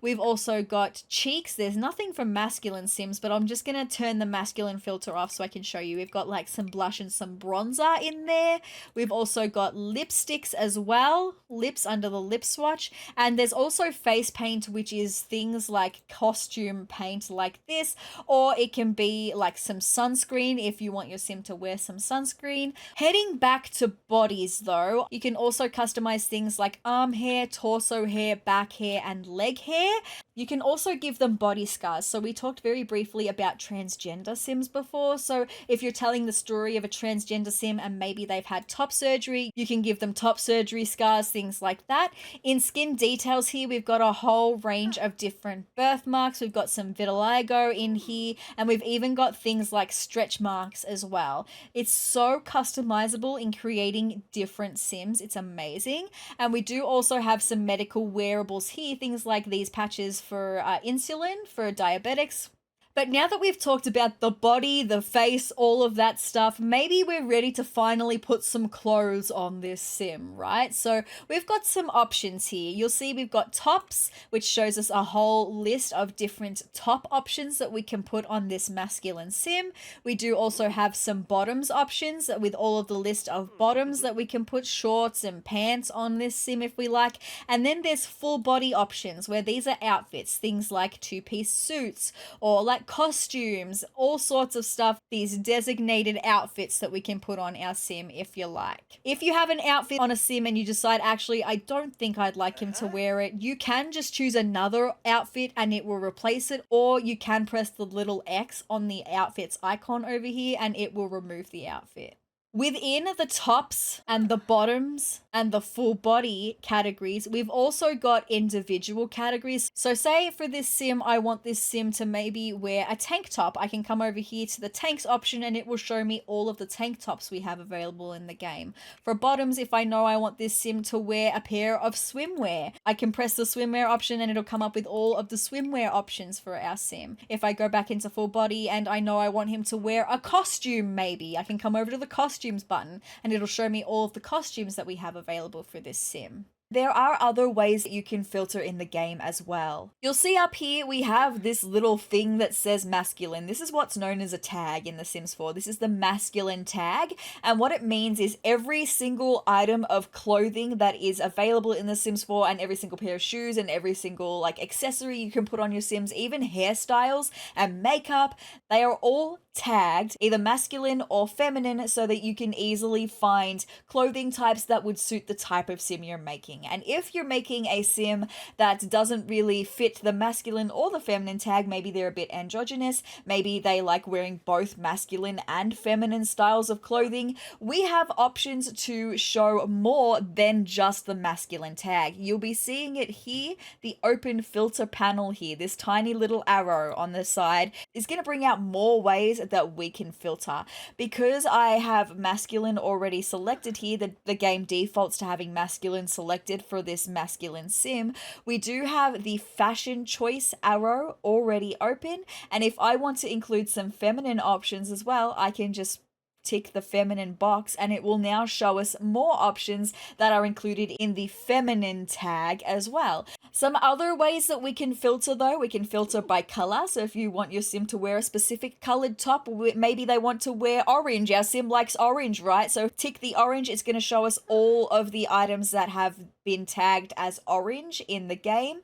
We've also got cheeks. There's nothing from masculine Sims, but I'm just going to turn the masculine filter off so I can show you. We've got like some blush and some bronzer in there. We've also got lipsticks as well, lips under the lip swatch. And there's also face paint, which is things like costume paint like this, or it can be like some sunscreen if you want your Sim to wear some sunscreen. Heading back to bodies though, you can also customize things like arm hair, torso hair, back hair, and leg hair. You can also give them body scars. So we talked very briefly about transgender Sims before. So if you're telling the story of a transgender Sim and maybe they've had top surgery, you can give them top surgery scars, things like that. In skin details here, we've got a whole range of different birthmarks. We've got some vitiligo in here, and we've even got things like stretch marks as well. It's so customizable in creating different Sims. It's amazing. And we do also have some medical wearables here, things like these patches for insulin for diabetics. But now that we've talked about the body, the face, all of that stuff, maybe we're ready to finally put some clothes on this sim, right? So we've got some options here. You'll see we've got tops, which shows us a whole list of different top options that we can put on this masculine sim. We do also have some bottoms options with all of the list of bottoms that we can put shorts and pants on this sim if we like. And then there's full body options where these are outfits, things like two-piece suits or like costumes, all sorts of stuff, these designated outfits that we can put on our sim if you like. If you have an outfit on a sim and you decide, actually, I don't think I'd like him to wear it, you can just choose another outfit and it will replace it, or you can press the little X on the outfits icon over here and it will remove the outfit. Within the tops and the bottoms and the full body categories, we've also got individual categories. So say for this sim, I want this sim to maybe wear a tank top. I can come over here to the tanks option and it will show me all of the tank tops we have available in the game. For bottoms, if I know I want this sim to wear a pair of swimwear, I can press the swimwear option and it'll come up with all of the swimwear options for our sim. If I go back into full body and I know I want him to wear a costume, maybe I can come over to the costumes button and it'll show me all of the costumes that we have available for this sim. There are other ways that you can filter in the game as well. You'll see up here we have this little thing that says masculine. This is what's known as a tag in The Sims 4. This is the masculine tag, and what it means is every single item of clothing that is available in The Sims 4 and every single pair of shoes and every single like accessory you can put on your Sims, even hairstyles and makeup, they are all tagged either masculine or feminine so that you can easily find clothing types that would suit the type of sim you're making. And if you're making a sim that doesn't really fit the masculine or the feminine tag, maybe they're a bit androgynous, maybe they like wearing both masculine and feminine styles of clothing, we have options to show more than just the masculine tag. You'll be seeing it here, the open filter panel here, this tiny little arrow on the side is going to bring out more ways that we can filter. Because I have masculine already selected here, the game defaults to having masculine selected for this masculine sim, we do have the fashion choice arrow already open, and if I want to include some feminine options as well, I can just tick the feminine box and it will now show us more options that are included in the feminine tag as well. Some other ways that we can filter though, we can filter by color. So if you want your sim to wear a specific colored top, maybe they want to wear orange. Our sim likes orange, right? So tick the orange. It's going to show us all of the items that have been tagged as orange in the game.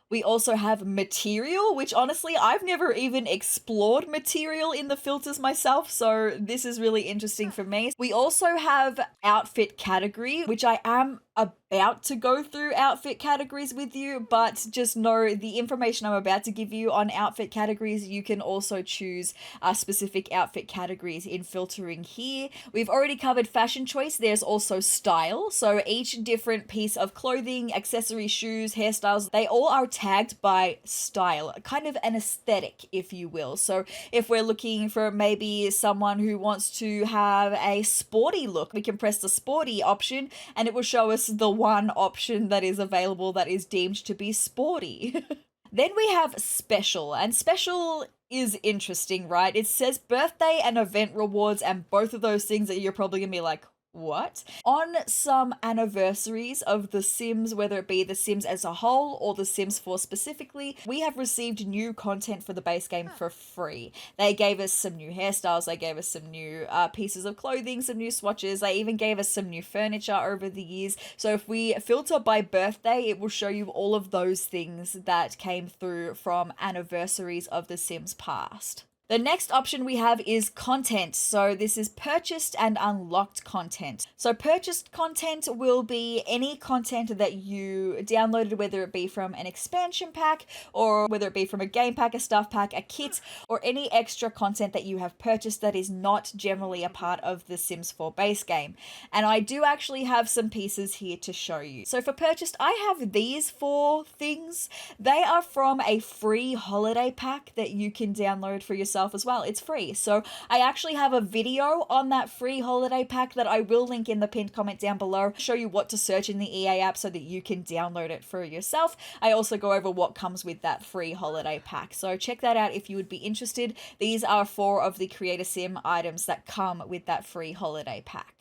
We also have material, which honestly, I've never even explored material in the filters myself, so this is really interesting for me. We also have outfit category, which I am about to go through outfit categories with you, but just know the information I'm about to give you on outfit categories, you can also choose specific outfit categories in filtering here. We've already covered fashion choice. There's also style. So each different piece of clothing, accessories, shoes, hairstyles, they all are tagged by style, kind of an aesthetic, if you will. So if we're looking for maybe someone who wants to have a sporty look, we can press the sporty option and it will show us the one option that is available that is deemed to be sporty. Then we have special, and special is interesting, right? It says birthday and event rewards, and both of those things that you're probably gonna be like, what? On some anniversaries of The Sims, whether it be The Sims as a whole or The Sims 4 specifically, we have received new content for the base game for free. They gave us some new hairstyles, they gave us some new pieces of clothing, some new swatches, they even gave us some new furniture over the years. So if we filter by birthday, it will show you all of those things that came through from anniversaries of The Sims past. The next option we have is content. So this is purchased and unlocked content. So purchased content will be any content that you downloaded, whether it be from an expansion pack or whether it be from a game pack, a stuff pack, a kit, or any extra content that you have purchased that is not generally a part of the Sims 4 base game. And I do actually have some pieces here to show you. So for purchased, I have these 4 things. They are from a free holiday pack that you can download for yourself yourself as well. It's free. So I actually have a video on that free holiday pack that I will link in the pinned comment down below, show you what to search in the EA app so that you can download it for yourself. I also go over what comes with that free holiday pack. So check that out if you would be interested. These are 4 of the Create a Sim items that come with that free holiday pack.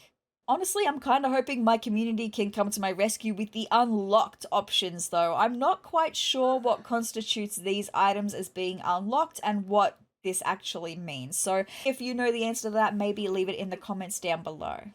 Honestly, I'm kind of hoping my community can come to my rescue with the unlocked options though. I'm not quite sure what constitutes these items as being unlocked and what this actually means. So if you know the answer to that, maybe leave it in the comments down below.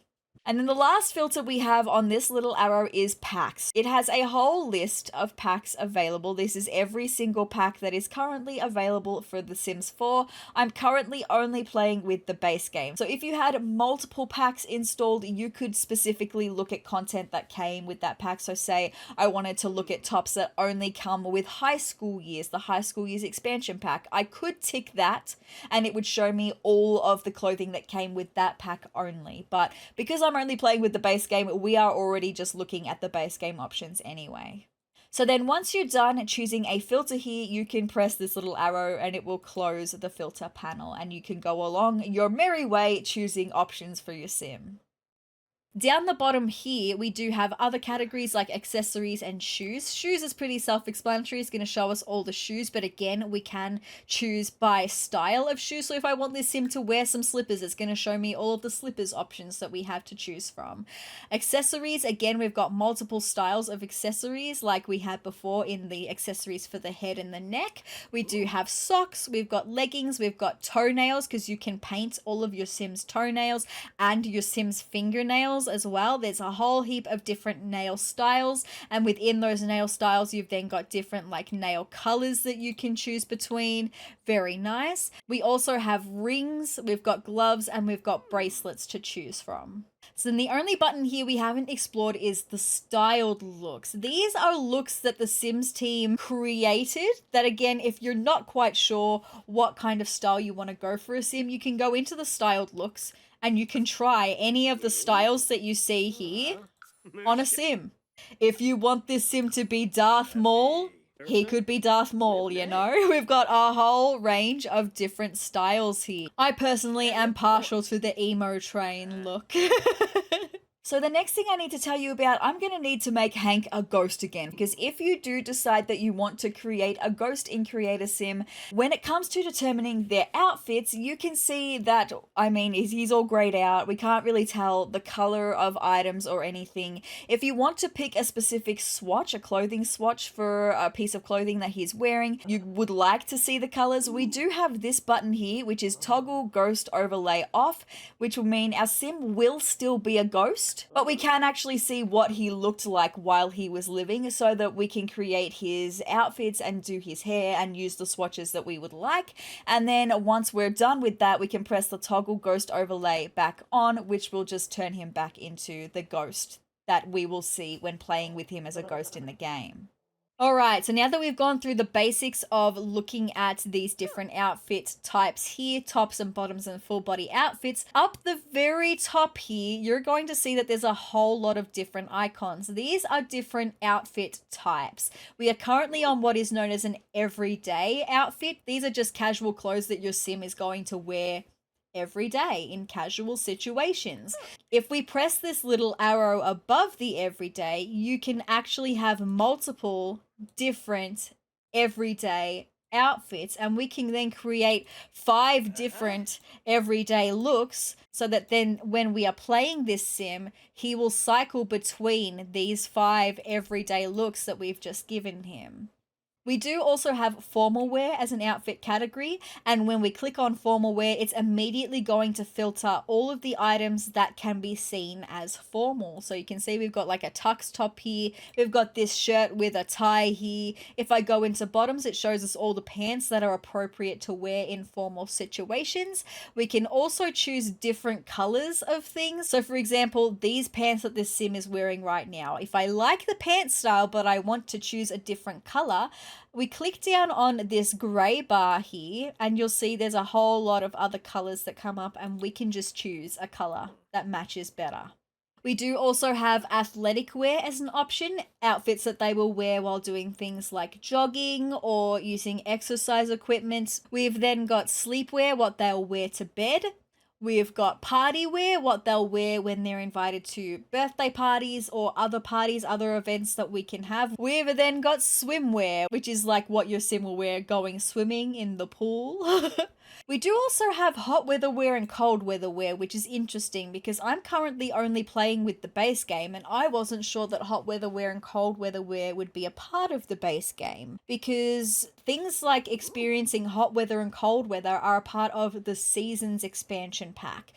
And then the last filter we have on this little arrow is packs. It has a whole list of packs available. This is every single pack that is currently available for The Sims 4. I'm currently only playing with the base game. So if you had multiple packs installed, you could specifically look at content that came with that pack. So say I wanted to look at tops that only come with high school years, the high school years expansion pack. I could tick that and it would show me all of the clothing that came with that pack only. But because I'm only playing with the base game, we are already just looking at the base game options anyway. So then once you're done choosing a filter here, you can press this little arrow and it will close the filter panel and you can go along your merry way choosing options for your sim. Down the bottom here, we do have other categories like accessories and shoes. Shoes is pretty self-explanatory. It's going to show us all the shoes, but again, we can choose by style of shoes. So if I want this sim to wear some slippers, it's going to show me all of the slippers options that we have to choose from. Accessories, again, we've got multiple styles of accessories like we had before in the accessories for the head and the neck. We do have socks, we've got leggings, we've got toenails because you can paint all of your sim's toenails and your sim's fingernails as well. There's a whole heap of different nail styles, and within those nail styles you've then got different like nail colors that you can choose between. Very nice. We also have rings, we've got gloves, and we've got bracelets to choose from. So then the only button here we haven't explored is the styled looks. These are looks that the Sims team created that, again, if you're not quite sure what kind of style you want to go for a sim, you can go into the styled looks and you can try any of the styles that you see here on a sim. If you want this sim to be Darth Maul, he could be Darth Maul, you know? We've got a whole range of different styles here. I personally am partial to the emo train look. So the next thing I need to tell you about, I'm going to need to make Hank a ghost again, because if you do decide that you want to create a ghost in Create a Sim, when it comes to determining their outfits, you can see that, I mean, he's all grayed out. We can't really tell the color of items or anything. If you want to pick a specific swatch, a clothing swatch for a piece of clothing that he's wearing, you would like to see the colors, we do have this button here, which is toggle ghost overlay off, which will mean our sim will still be a ghost, but we can actually see what he looked like while he was living so that we can create his outfits and do his hair and use the swatches that we would like. And then once we're done with that, we can press the toggle ghost overlay back on, which will just turn him back into the ghost that we will see when playing with him as a ghost in the game. Alright, so now that we've gone through the basics of looking at these different outfit types here, tops and bottoms and full body outfits, up the very top here, you're going to see that there's a whole lot of different icons. These are different outfit types. We are currently on what is known as an everyday outfit. These are just casual clothes that your sim is going to wear every day in casual situations. If we press this little arrow above the everyday, you can actually have multiple different everyday outfits, and we can then create 5 different everyday looks so that then when we are playing this sim, he will cycle between these 5 everyday looks that we've just given him. We do also have formal wear as an outfit category, and when we click on formal wear, it's immediately going to filter all of the items that can be seen as formal. So you can see we've got like a tux top here, we've got this shirt with a tie here. If I go into bottoms, it shows us all the pants that are appropriate to wear in formal situations. We can also choose different colors of things. So for example, these pants that this sim is wearing right now, if I like the pants style but I want to choose a different color, we click down on this gray bar here and you'll see there's a whole lot of other colors that come up, and we can just choose a color that matches better. We do also have athletic wear as an option, outfits that they will wear while doing things like jogging or using exercise equipment. We've then got sleepwear, what they'll wear to bed. We've got party wear, what they'll wear when they're invited to birthday parties or other parties, other events that we can have. We've then got swimwear, which is like what your sim will wear going swimming in the pool. We do also have hot weather wear and cold weather wear, which is interesting because I'm currently only playing with the base game and I wasn't sure that hot weather wear and cold weather wear would be a part of the base game because things like experiencing hot weather and cold weather are a part of the seasons expansion pack.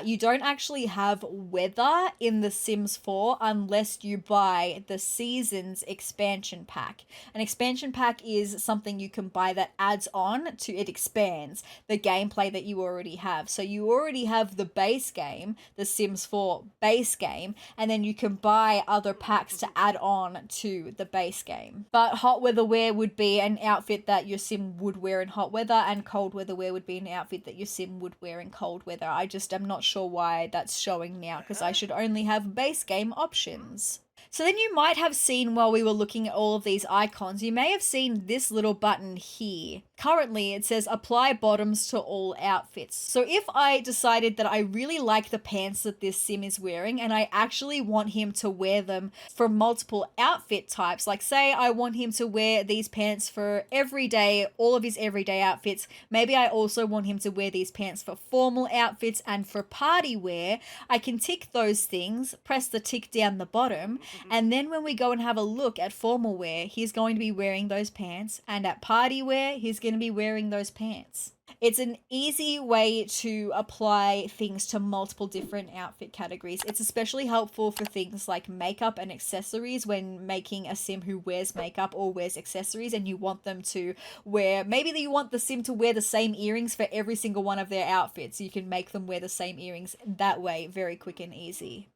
You don't actually have weather in the Sims 4 unless you buy the seasons expansion pack. An expansion pack is something you can buy that adds on to, it expands the gameplay that you already have. So you already have the base game, the Sims 4 base game, and then you can buy other packs to add on to the base game. But hot weather wear would be an outfit that your sim would wear in hot weather, and cold weather wear would be an outfit that your sim would wear in cold weather. I just am not sure why that's showing now because I should only have base game options. So then you might have seen while we were looking at all of these icons, you may have seen this little button here. Currently it says apply bottoms to all outfits. So if I decided that I really like the pants that this sim is wearing and I actually want him to wear them for multiple outfit types, like say I want him to wear these pants for everyday, all of his everyday outfits, maybe I also want him to wear these pants for formal outfits and for party wear, I can tick those things, press the tick down the bottom, and then when we go and have a look at formal wear, he's going to be wearing those pants, and at party wear, he's going to be wearing those pants. It's an easy way to apply things to multiple different outfit categories. It's especially helpful for things like makeup and accessories when making a sim who wears makeup or wears accessories and you want them to wear, maybe you want the sim to wear the same earrings for every single one of their outfits. You can make them wear the same earrings that way, very quick and easy.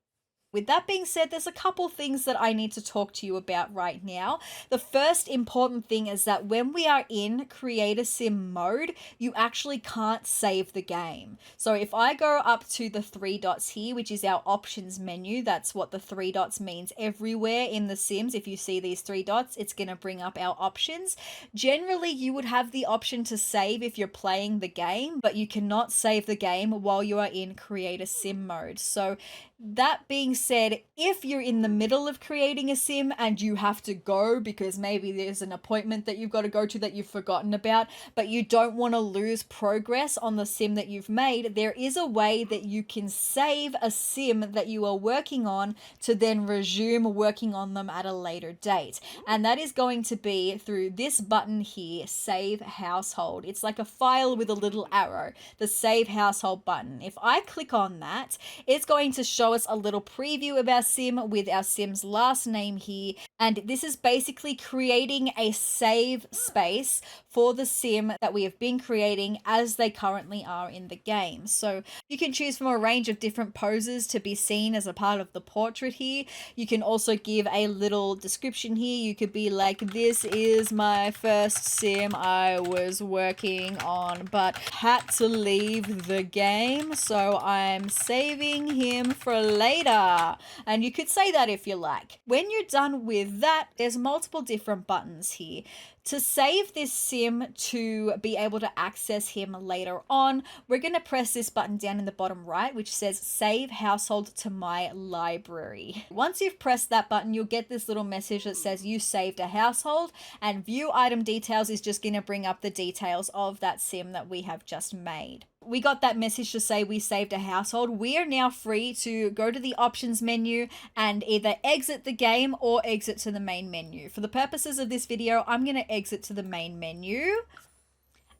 With that being said, there's a couple things that I need to talk to you about right now. The first important thing is that when we are in Create a Sim mode, you actually can't save the game. So if I go up to the three dots here, which is our options menu, that's what the three dots means everywhere in the Sims. If you see these three dots, it's going to bring up our options. Generally, you would have the option to save if you're playing the game, but you cannot save the game while you are in Create a Sim mode. So that being said, if you're in the middle of creating a sim and you have to go because maybe there's an appointment that you've got to go to that you've forgotten about, but you don't want to lose progress on the sim that you've made, there is a way that you can save a sim that you are working on to then resume working on them at a later date. And that is going to be through this button here, Save Household. It's like a file with a little arrow, the Save Household button. If I click on that, it's going to show us a little preview of our sim with our sim's last name here, and this is basically creating a save space for the sim that we have been creating as they currently are in the game. So you can choose from a range of different poses to be seen as a part of the portrait here. You can also give a little description here. You could be like, this is my first sim I was working on but had to leave the game, so I'm saving him for later. And you could say that if you like. When you're done with that, there's multiple different buttons here. To save this sim to be able to access him later on, we're going to press this button down in the bottom right, which says Save Household to My Library. Once you've pressed that button, you'll get this little message that says you saved a household, and View Item Details is just going to bring up the details of that sim that we have just made. We got that message to say we saved a household. We are now free to go to the options menu and either exit the game or exit to the main menu. For the purposes of this video, I'm going to exit to the main menu.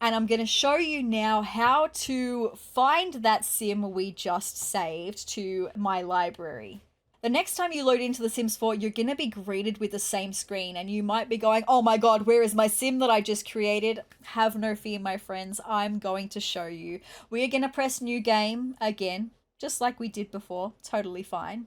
And I'm going to show you now how to find that sim we just saved to my library. The next time you load into The Sims 4, you're going to be greeted with the same screen and you might be going, oh my god, where is my sim that I just created? Have no fear, my friends. I'm going to show you. We are going to press New Game again, just like we did before. Totally fine.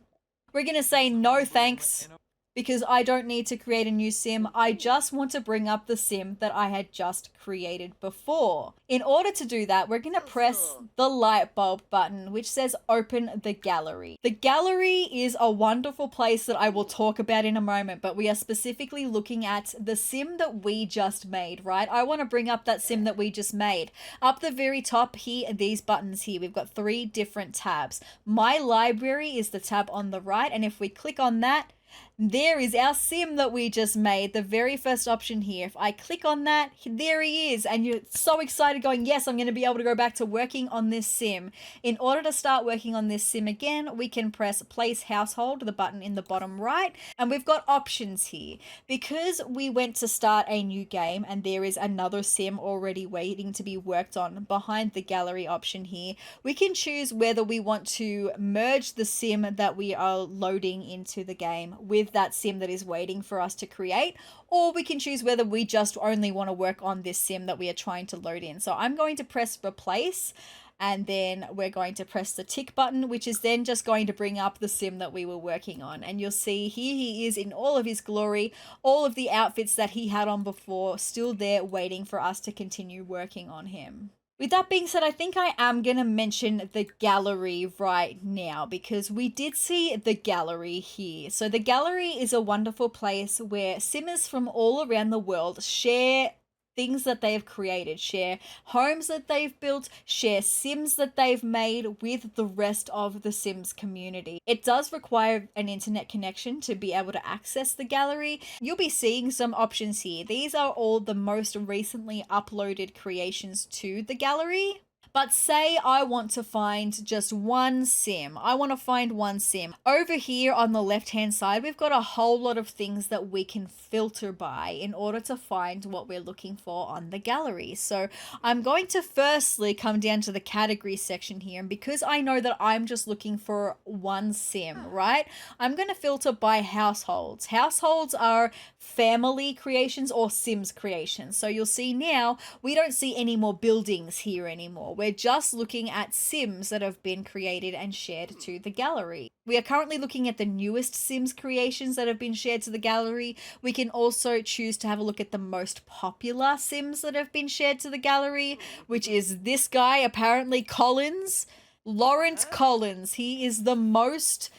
We're going to say no thanks because I don't need to create a new sim. I just want to bring up the sim that I had just created before. In order to do that, we're going to press the light bulb button, which says open the gallery. The gallery is a wonderful place that I will talk about in a moment, but we are specifically looking at the sim that we just made, right? I want to bring up that sim that we just made. Up the very top here, these buttons here, we've got 3 different tabs. My library is the tab on the right, and if we click on that, there is our sim that we just made, the very first option here. If I click on that, there he is, and you're so excited going, yes, I'm going to be able to go back to working on this sim. In order to start working on this sim again, we can press place household, the button in the bottom right, and we've got options here. Because we went to start a new game and there is another sim already waiting to be worked on behind the gallery option here, we can choose whether we want to merge the sim that we are loading into the game with that sim that is waiting for us to create, or we can choose whether we just only want to work on this sim that we are trying to load in. So I'm going to press replace, and then we're going to press the tick button, which is then just going to bring up the sim that we were working on. And you'll see here he is in all of his glory, all of the outfits that he had on before still there waiting for us to continue working on him. With that being said, I think I am going to mention the gallery right now, because we did see the gallery here. So the gallery is a wonderful place where simmers from all around the world share things that they have created, share homes that they've built, share sims that they've made with the rest of the Sims community. It does require an internet connection to be able to access the gallery. You'll be seeing some options here. These are all the most recently uploaded creations to the gallery. But say I want to find just one sim. I want to find one sim. Over here on the left-hand side, we've got a whole lot of things that we can filter by in order to find what we're looking for on the gallery. So I'm going to firstly come down to the category section here. And because I know that I'm just looking for one sim, right? I'm going to filter by households. Households are family creations or Sims creations. So you'll see now we don't see any more buildings here anymore. We're just looking at Sims that have been created and shared to the gallery. We are currently looking at the newest Sims creations that have been shared to the gallery. We can also choose to have a look at the most popular Sims that have been shared to the gallery, which is this guy, apparently Collins. Lawrence Collins. He is the most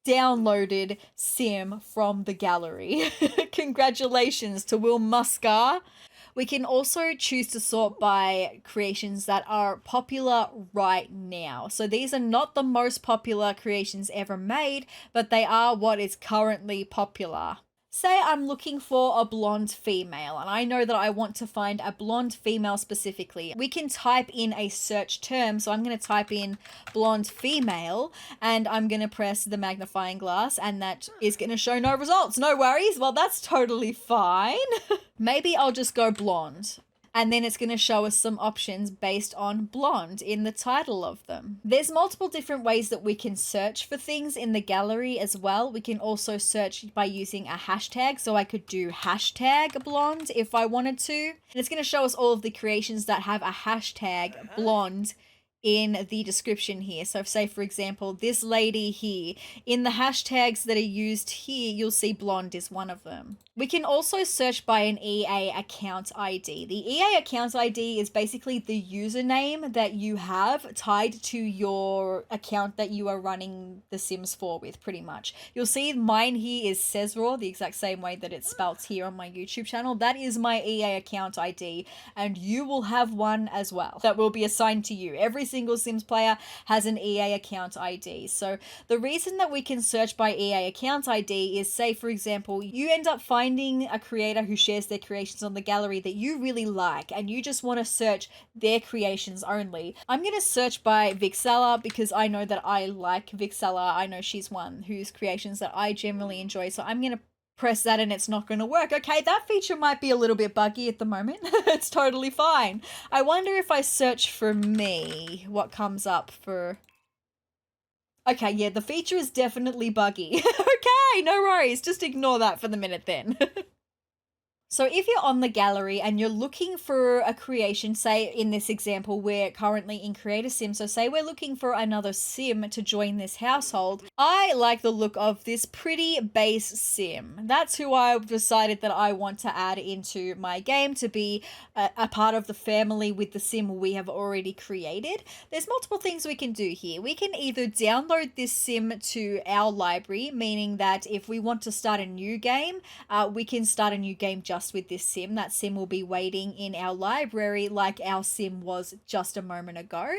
downloaded sim from the gallery. Congratulations to Will Muskar. We can also choose to sort by creations that are popular right now. So these are not the most popular creations ever made, but they are what is currently popular. Say I'm looking for a blonde female, and I know that I want to find a blonde female specifically. We can type in a search term. So I'm going to type in blonde female, and I'm going to press the magnifying glass, and that is going to show no results. No worries. Well, that's totally fine. Maybe I'll just go blonde. And then it's going to show us some options based on blonde in the title of them. There's multiple different ways that we can search for things in the gallery as well. We can also search by using a hashtag. So I could do hashtag blonde if I wanted to. And it's going to show us all of the creations that have a hashtag blonde in the description here. So say, for example, this lady here, in the hashtags that are used here, you'll see blonde is one of them. We can also search by an EA account ID. The EA account ID is basically the username that you have tied to your account that you are running The Sims 4 with, pretty much. You'll see mine here is sezrawrr, the exact same way that it's spelt here on my YouTube channel. That is my EA account ID, and you will have one as well that will be assigned to you. Every single Sims player has an EA account ID. So the reason that we can search by EA account ID is, say, for example, you end up finding a creator who shares their creations on the gallery that you really like, and you just want to search their creations only. I'm going to search by Vixella because I know that I like Vixella. I know she's one whose creations that I generally enjoy. So I'm going to press that and it's not going to work. Okay, that feature might be a little bit buggy at the moment. It's totally fine. I wonder if I search for me, what comes up for... Okay, yeah, the feature is definitely buggy. Okay, no worries. Just ignore that for the minute then. So if you're on the gallery and you're looking for a creation, say in this example, we're currently in Create a Sim. So say we're looking for another sim to join this household. I like the look of this pretty base sim. That's who I've decided that I want to add into my game to be a part of the family with the sim we have already created. There's multiple things we can do here. We can either download this sim to our library, meaning that if we want to start a new game, we can start a new game just with this sim. That sim will be waiting in our library like our sim was just a moment ago.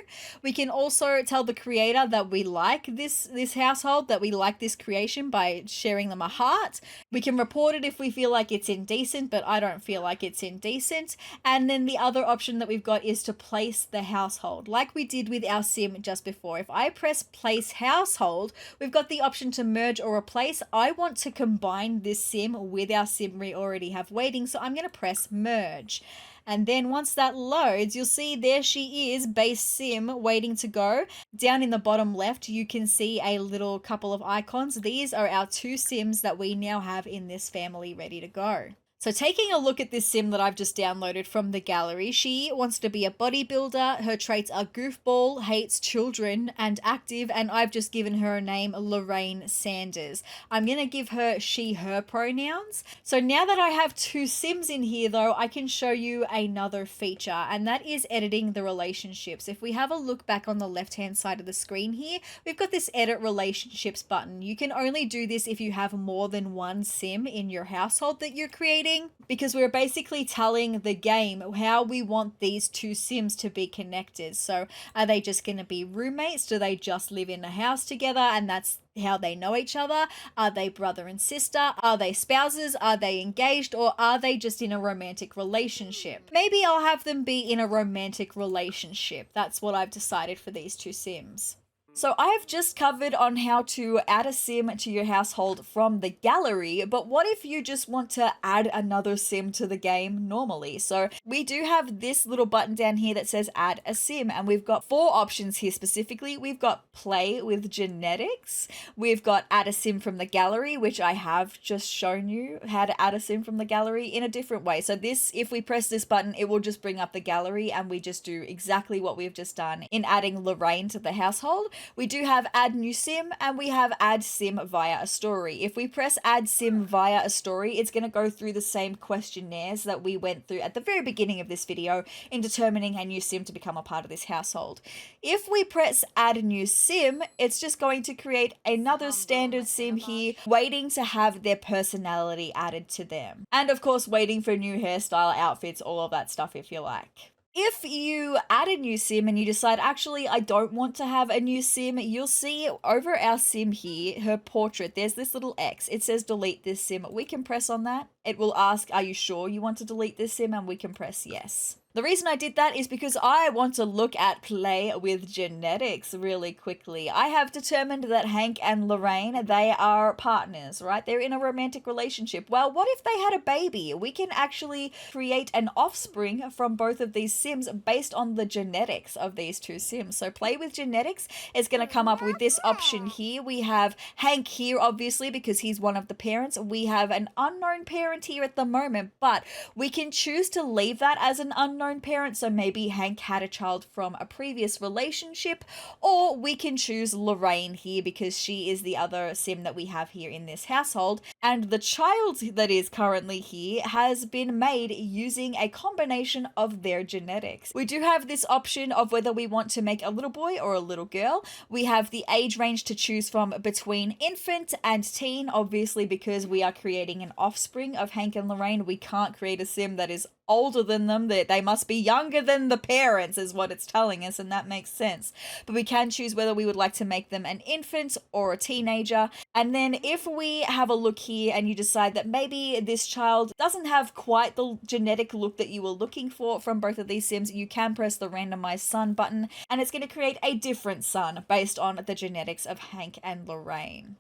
We can also tell the creator that we like this household, that we like this creation by sharing them a heart. We can report it if we feel like it's indecent, but I don't feel like it's indecent. And then the other option that we've got is to place the household, like we did with our sim just before. If I press place household, we've got the option to merge or replace. I want to combine this sim with our sim we already have waiting, so I'm going to press merge. And then once that loads, you'll see there she is, base sim, waiting to go. Down in the bottom left, you can see a little couple of icons. These are our two sims that we now have in this family ready to go. So taking a look at this sim that I've just downloaded from the gallery, she wants to be a bodybuilder. Her traits are goofball, hates children, and active, and I've just given her a name, Lorraine Sanders. I'm going to give her she, her pronouns. So now that I have two sims in here though, I can show you another feature, and that is editing the relationships. If we have a look back on the left-hand side of the screen here, we've got this edit relationships button. You can only do this if you have more than one sim in your household that you're creating, because we're basically telling the game how we want these two sims to be connected. So are they just going to be roommates? Do they just live in a house together and that's how they know each other? Are they brother and sister? Are they spouses? Are they engaged? Or are they just in a romantic relationship? Maybe I'll have them be in a romantic relationship. That's what I've decided for these two sims. So I've just covered on how to add a sim to your household from the gallery, but what if you just want to add another sim to the game normally? So we do have this little button down here that says add a sim, and we've got 4 options here specifically. We've got play with genetics, we've got add a sim from the gallery, which I have just shown you how to add a sim from the gallery in a different way. So this, if we press this button, it will just bring up the gallery and we just do exactly what we've just done in adding Lorraine to the household. We do have add new sim, and we have add sim via a story. If we press add sim via a story, it's going to go through the same questionnaires that we went through at the very beginning of this video in determining a new sim to become a part of this household. If we press add new sim, it's just going to create another standard sim here, waiting to have their personality added to them. And of course, waiting for new hairstyle, outfits, all of that stuff if you like. If you add a new sim and you decide, actually, I don't want to have a new sim, you'll see over our sim here, her portrait, there's this little X. It says delete this sim. We can press on that. It will ask, are you sure you want to delete this sim? And we can press yes. The reason I did that is because I want to look at play with genetics really quickly. I have determined that Hank and Lorraine, they are partners, right? They're in a romantic relationship. Well, what if they had a baby? We can actually create an offspring from both of these sims based on the genetics of these two sims. So play with genetics is going to come up with this option here. We have Hank here, obviously, because he's one of the parents. We have an unknown parent here at the moment, but we can choose to leave that as an unknown parent, so maybe Hank had a child from a previous relationship, or we can choose Lorraine here because she is the other sim that we have here in this household, and the child that is currently here has been made using a combination of their genetics. We do have this option of whether we want to make a little boy or a little girl. We have the age range to choose from between infant and teen, obviously because we are creating an offspring of Hank and Lorraine. We can't create a sim that is older than them, that they must be younger than the parents is what it's telling us, and that makes sense. But we can choose whether we would like to make them an infant or a teenager. And then if we have a look here and you decide that maybe this child doesn't have quite the genetic look that you were looking for from both of these sims, you can press the randomize son button and it's going to create a different son based on the genetics of Hank and Lorraine.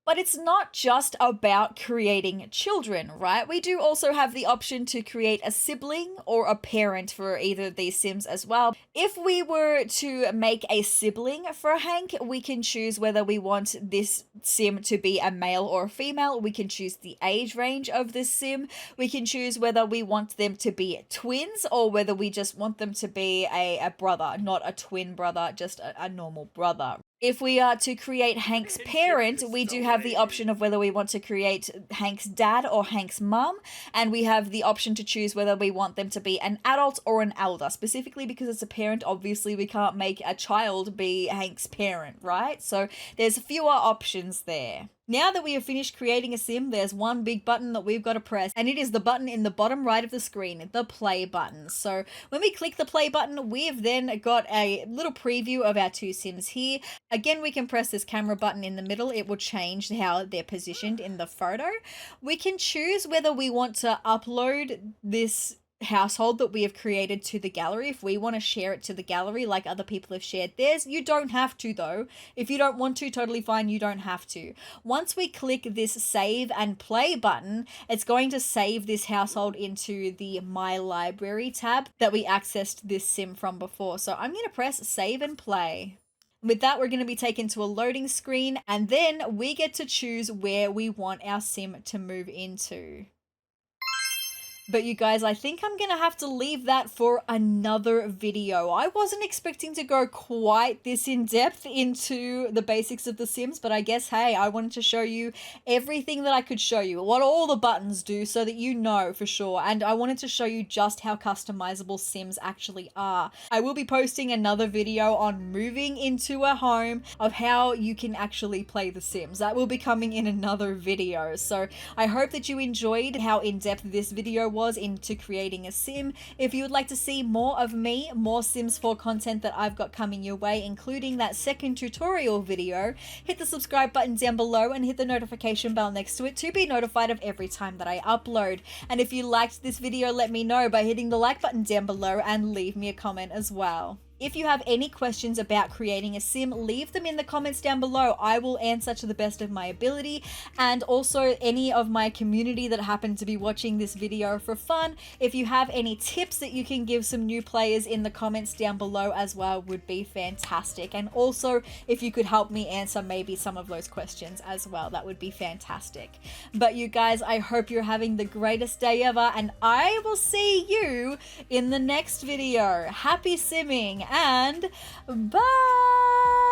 But it's not just about creating children, right? We do also have the option to create a sibling or a parent for either of these Sims as well. If we were to make a sibling for Hank, we can choose whether we want this Sim to be a male or a female. We can choose the age range of this Sim. We can choose whether we want them to be twins or whether we just want them to be a brother, not a twin brother, just a normal brother. If we are to create Hank's parent, we do have the option of whether we want to create Hank's dad or Hank's mum, and we have the option to choose whether we want them to be an adult or an elder. Specifically because it's a parent, obviously we can't make a child be Hank's parent, right? So there's fewer options there. Now that we have finished creating a Sim, there's one big button that we've got to press, and it is the button in the bottom right of the screen, the play button. So when we click the play button, we've then got a little preview of our two Sims here. Again, we can press this camera button in the middle. It will change how they're positioned in the photo. We can choose whether we want to upload this household that we have created to the gallery. If we want to share it to the gallery like other people have shared theirs, you don't have to though. If you don't want to, totally fine, you don't have to. Once we click this save and play button, it's going to save this household into the My Library tab that we accessed this Sim from before. So I'm going to press save and play. With that, we're going to be taken to a loading screen, and then we get to choose where we want our Sim to move into. But you guys, I think I'm going to have to leave that for another video. I wasn't expecting to go quite this in depth into the basics of The Sims, but I guess, hey, I wanted to show you everything that I could show you, what all the buttons do so that you know for sure. And I wanted to show you just how customizable Sims actually are. I will be posting another video on moving into a home of how you can actually play The Sims. That will be coming in another video. So I hope that you enjoyed how in-depth this video was into creating a Sim. If you would like to see more of me, more Sims 4 content that I've got coming your way, including that second tutorial video, hit the subscribe button down below and hit the notification bell next to it to be notified of every time that I upload. And if you liked this video, let me know by hitting the like button down below and leave me a comment as well. If you have any questions about creating a Sim, leave them in the comments down below. I will answer to the best of my ability. And also any of my community that happen to be watching this video for fun, if you have any tips that you can give some new players in the comments down below as well, would be fantastic. And also if you could help me answer maybe some of those questions as well, that would be fantastic. But you guys, I hope you're having the greatest day ever, and I will see you in the next video. Happy simming and bye!